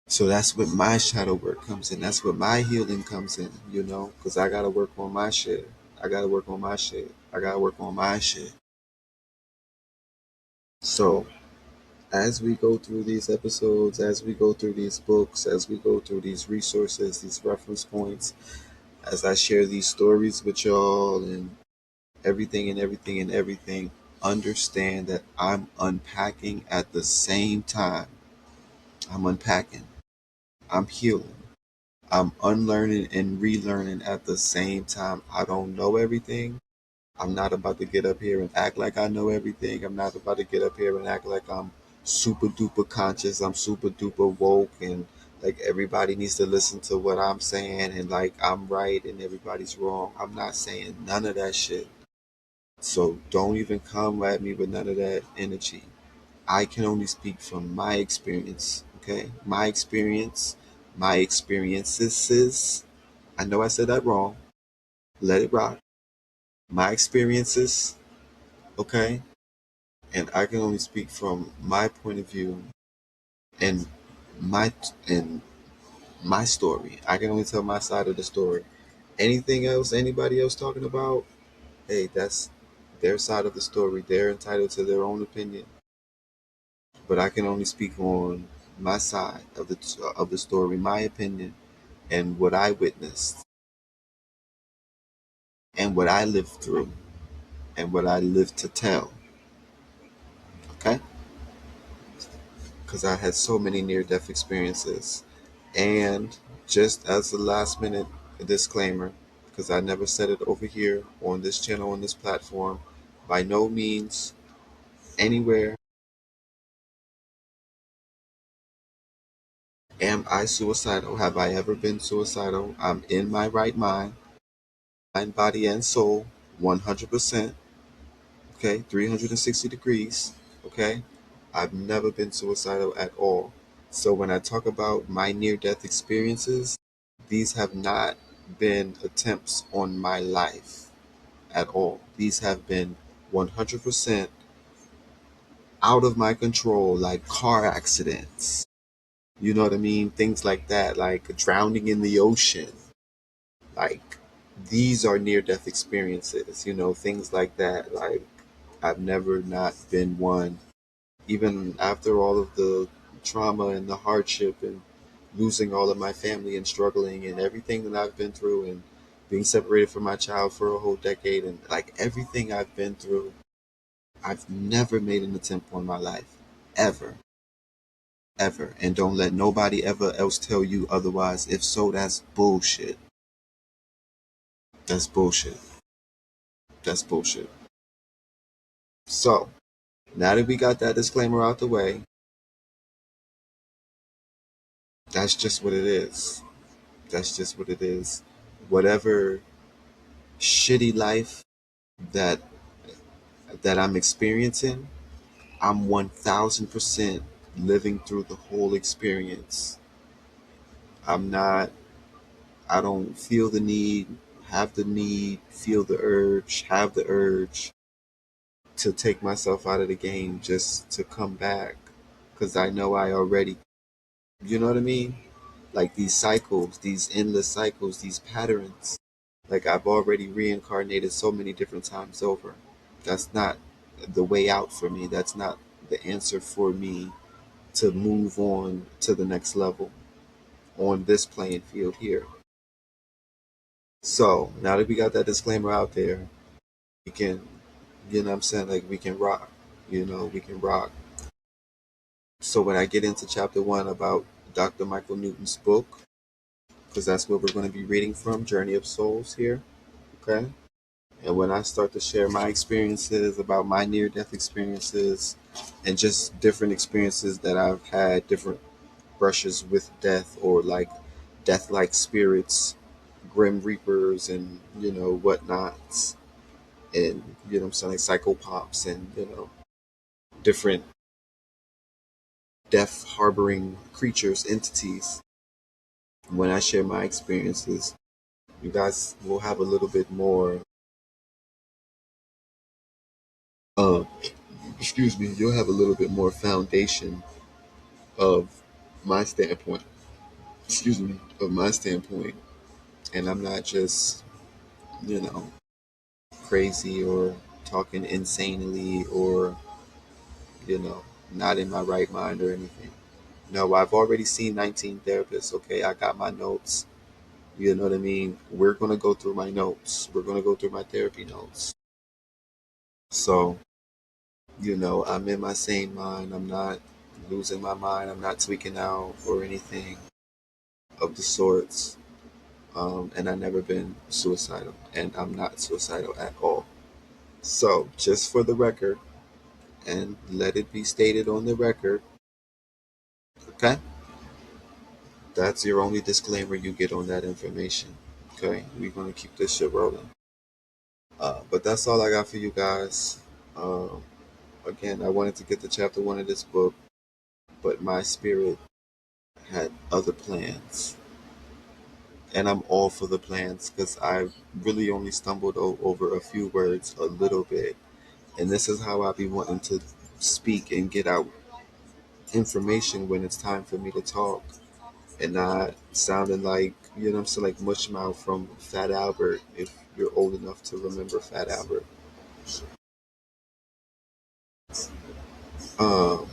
A: So that's what my shadow work comes in. That's what my healing comes in, because I got to work on my shit. I got to work on my shit. I got to work on my shit. So, as we go through these episodes, as we go through these books, as we go through these resources, these reference points, as I share these stories with y'all and everything, understand that I'm unpacking at the same time. I'm unpacking. I'm healing. I'm unlearning and relearning at the same time. I don't know everything. I'm not about to get up here and act like I know everything. I'm not about to get up here and act like I'm super duper conscious. I'm super duper woke and like everybody needs to listen to what I'm saying and like I'm right and everybody's wrong. I'm not saying none of that shit. So don't even come at me with none of that energy. I can only speak from my experience, okay? My experience, my experiences. I know I said that wrong. Let it rock. My experiences, okay? And I can only speak from my point of view and my and my story. I can only tell my side of the story. Anything else anybody else talking about, hey, that's their side of the story. They're entitled to their own opinion. But I can only speak on my side of the story, my opinion, and what I witnessed, and what I lived through, and what I lived to tell. Okay, because I had so many near-death experiences, and just as a last-minute disclaimer, because I never said it over here on this channel on this platform, by no means anywhere am I suicidal. Have I ever been suicidal? I'm in my right mind, body, and soul, 100%. Okay, 360 degrees. Okay, I've never been suicidal at all. So when I talk about my near death experiences, these have not been attempts on my life. at all. These have been 100% out of my control, like car accidents. You know what I mean? Things like that, like drowning in the ocean. Like, these are near death experiences, things like that. Like, I've never not been one, even after all of the trauma and the hardship and losing all of my family and struggling and everything that I've been through and being separated from my child for a whole decade and like everything I've been through, I've never made an attempt on my life. Ever. Ever. And don't let nobody ever else tell you otherwise. If so, that's bullshit. That's bullshit. That's bullshit. So, now that we got that disclaimer out the way, that's just what it is. That's just what it is. Whatever shitty life that I'm experiencing, I'm 1000% living through the whole experience. I'm not, I don't feel the need, have the need, feel the urge, have the urge to take myself out of the game just to come back. Because I know I already, you know what I mean? Like these cycles, these endless cycles, these patterns. Like I've already reincarnated so many different times over. That's not the way out for me. That's not the answer for me to move on to the next level on this playing field here. So now that we got that disclaimer out there, we can, you know what I'm saying? Like we can rock, we can rock. So when I get into chapter one about Dr. Michael Newton's book, because that's what we're going to be reading from, Journey of Souls here, okay? And when I start to share my experiences about my near death experiences and just different experiences that I've had, different brushes with death or like death like spirits, grim reapers, and whatnots, and I'm saying, like psychopops and different death harboring creatures, entities. When I share my experiences, you guys will have a little bit more. Uh, excuse me. You'll have a little bit more foundation of my standpoint. Excuse me, of my standpoint, and I'm not just you know crazy or talking insanely or you know not in my right mind or anything. No, I've already seen 19 therapists. Okay, I got my notes. You know what I mean? We're going to go through my notes. We're going to go through my therapy notes. So, I'm in my sane mind. I'm not losing my mind. I'm not tweaking out or anything of the sorts. And I've never been suicidal. And I'm not suicidal at all. So, just for the record, and let it be stated on the record, okay? That's your only disclaimer you get on that information. Okay? We're going to keep this shit rolling. But that's all I got for you guys. Um, Again, I wanted to get to chapter one of this book, but my spirit had other plans. And I'm all for the plans because I really only stumbled over a few words a little bit. And this is how I be wanting to speak and get out information when it's time for me to talk and not sounding like, I'm saying, like Mushmouth from Fat Albert, if you're old enough to remember Fat Albert. Um,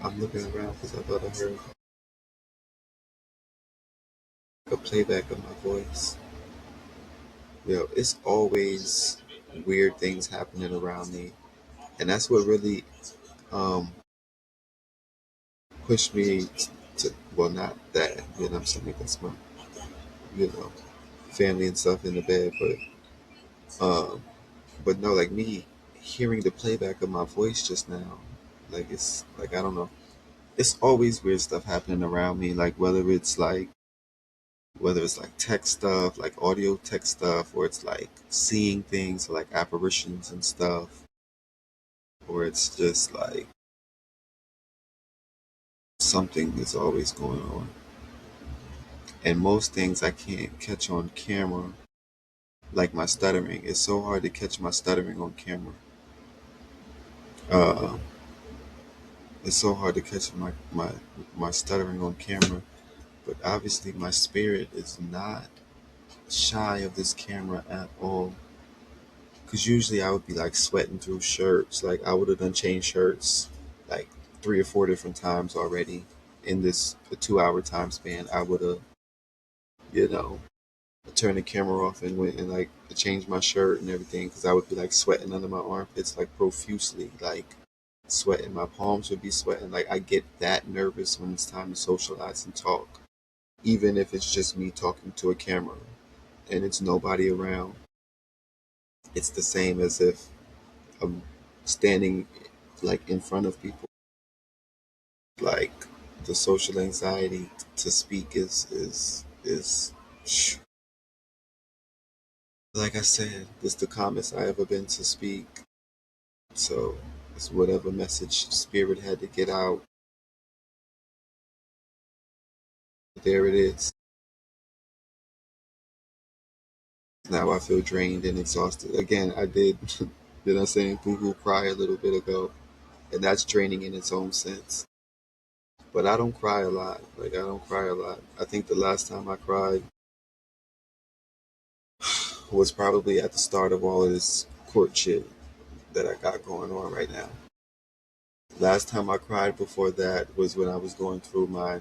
A: I'm looking around because I thought I heard a playback of my voice. It's always weird things happening around me, and that's what really um, pushed me to. Well, not that I'm saying, like, that's my you know family and stuff in the bed, um, but no, like me hearing the playback of my voice just now, like it's like I don't know. It's always weird stuff happening around me, like whether it's like tech stuff, like audio tech stuff, or it's like seeing things like apparitions and stuff, or it's just like something is always going on. And most things I can't catch on camera, like my stuttering. It's so hard to catch my stuttering on camera. Uh, it's so hard to catch my stuttering on camera. But obviously, my spirit is not shy of this camera at all. Because usually I would be like sweating through shirts. Like I would have done changed shirts like 3 or 4 different times already in this 2 hour time span. I would have, you know, turned the camera off and went and like changed my shirt and everything because I would be like sweating under my armpits like profusely, like sweating. My palms would be sweating. Like I get that nervous when it's time to socialize and talk, even if it's just me talking to a camera and it's nobody around. It's the same as if I'm standing like in front of people. Like the social anxiety to speak is like I said, it's the calmest I ever been to speak. So it's whatever message spirit had to get out. There it is. Now I feel drained and exhausted. Again, I did, you know what I'm saying, boo hoo cry a little bit ago. And that's draining in its own sense. But I don't cry a lot. Like, I don't cry a lot. I think the last time I cried was probably at the start of all of this court shit that I got going on right now. Last time I cried before that was when I was going through my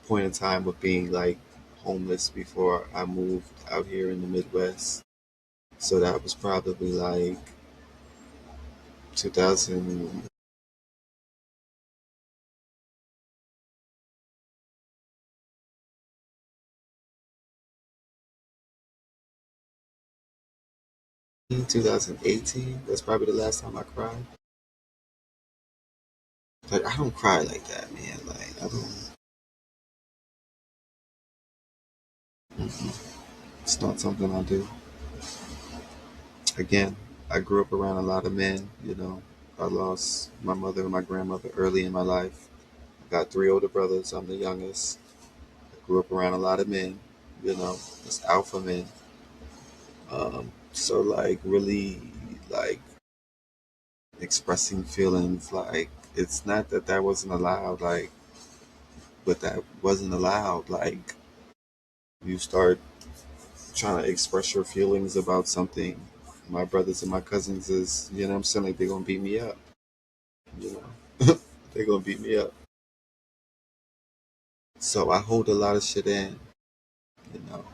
A: point in time of being like homeless before I moved out here in the Midwest. So that was probably like 2000, 2018. That's probably the last time I cried. But I don't cry like that, man. Like I don't. It's not something I do. Again, I grew up around a lot of men. You know, I lost my mother and my grandmother early in my life. I got 3 older brothers. I'm the youngest. I grew up around a lot of men. You know, it's alpha men. So like really like expressing feelings like it's not that that wasn't allowed like but that wasn't allowed like you start trying to express your feelings about something. My brothers and my cousins is, you know what I'm saying, like they're gonna beat me up, you know. They're gonna beat me up. So I hold a lot of shit in, you know.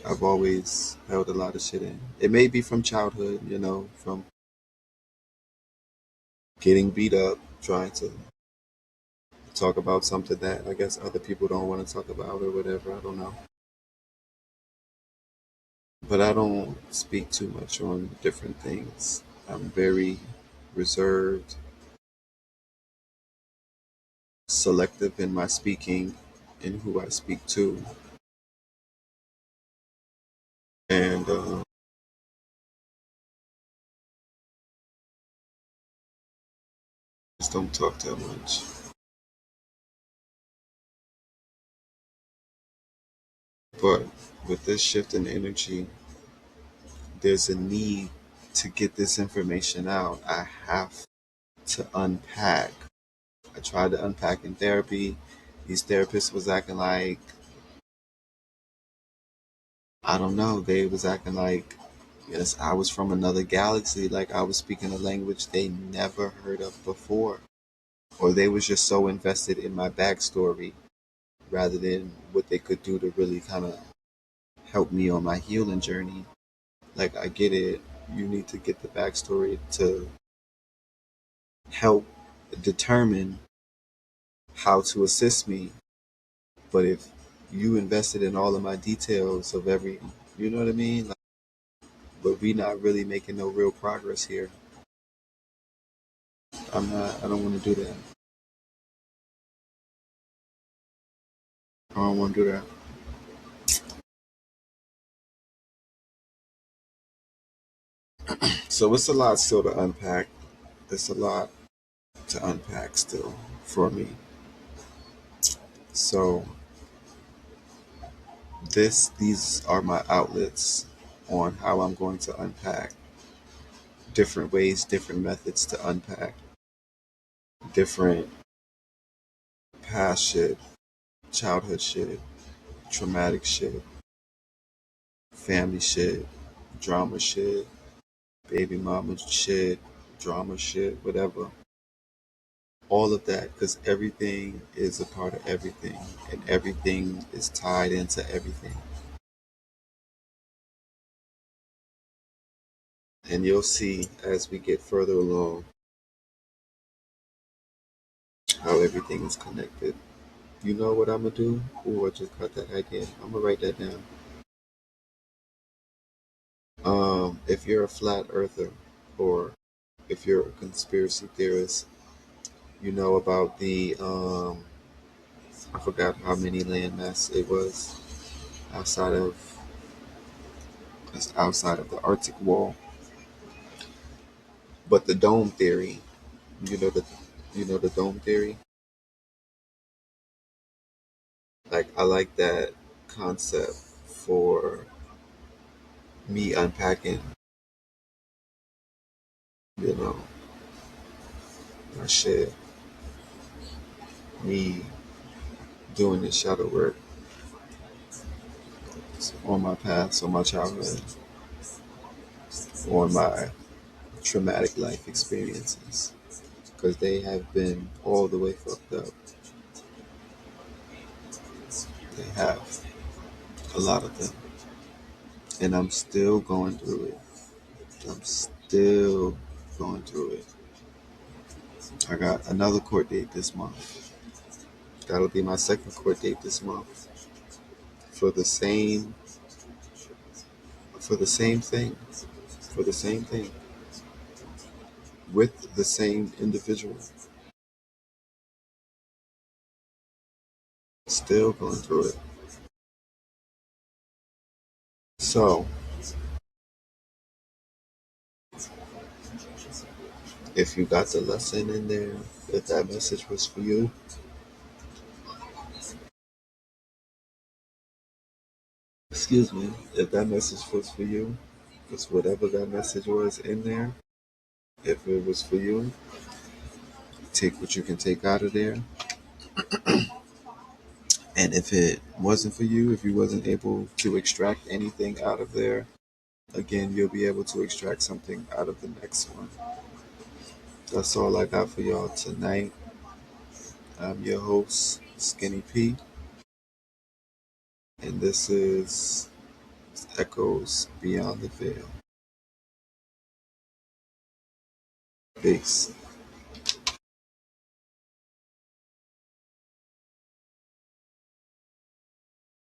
A: I've always held a lot of shit in. It may be from childhood, you know, from getting beat up, trying to talk about something that I guess other people don't want to talk about or whatever. I don't know. But I don't speak too much on different things. I'm very reserved, selective in my speaking and who I speak to, and just don't talk that much. But with this shift in energy, there's a need to get this information out. I have to unpack. I tried to unpack in therapy. These therapists was acting like I don't know. They was acting like yes, I was from another galaxy, like I was speaking a language they never heard of before. Or they was just so invested in my backstory rather than what they could do to really kind of help me on my healing journey. Like I get it. You need to get the backstory to help determine how to assist me. But if you invested in all of my details of every, you know what I mean? Like, but we not really making no real progress here. I'm not. I don't want to do that. I don't want to do that. So it's a lot still to unpack. It's a lot to unpack still for me. So these are my outlets. on how I'm going to unpack different ways, different methods to unpack different past shit, childhood shit, traumatic shit, family shit, drama shit, baby mama shit, drama shit, whatever. All of that, because everything is a part of everything, and everything is tied into everything. And you'll see as we get further along how everything is connected. You know what I'm gonna do? Ooh, I just got that again. I'm gonna write that down. If you're a flat earther or if you're a conspiracy theorist, you know about the I forgot how many landmass it was outside of outside of the Arctic wall. But the dome theory, you know the dome theory. Like I like that concept for me unpacking, you know, my shit, me doing this shadow work on my past, on my childhood, on my traumatic life experiences, because they have been all the way fucked up. They have a lot of them, and I'm still going through it. I'm still going through it. I got another court date this month. That'll be my second court date this month for the same for the same thing, for the same thing with the same individual. Still going through it. So, if you got the lesson in there, if that message was for you, excuse me, if that message was for you, because whatever that message was in there, if it was for you, take what you can take out of there. And if it wasn't for you, if you wasn't able to extract anything out of there, again, you'll be able to extract something out of the next one. That's all I got for y'all tonight. I'm your host, Skinny P, and this is Echoes Beyond the Veil. Peace.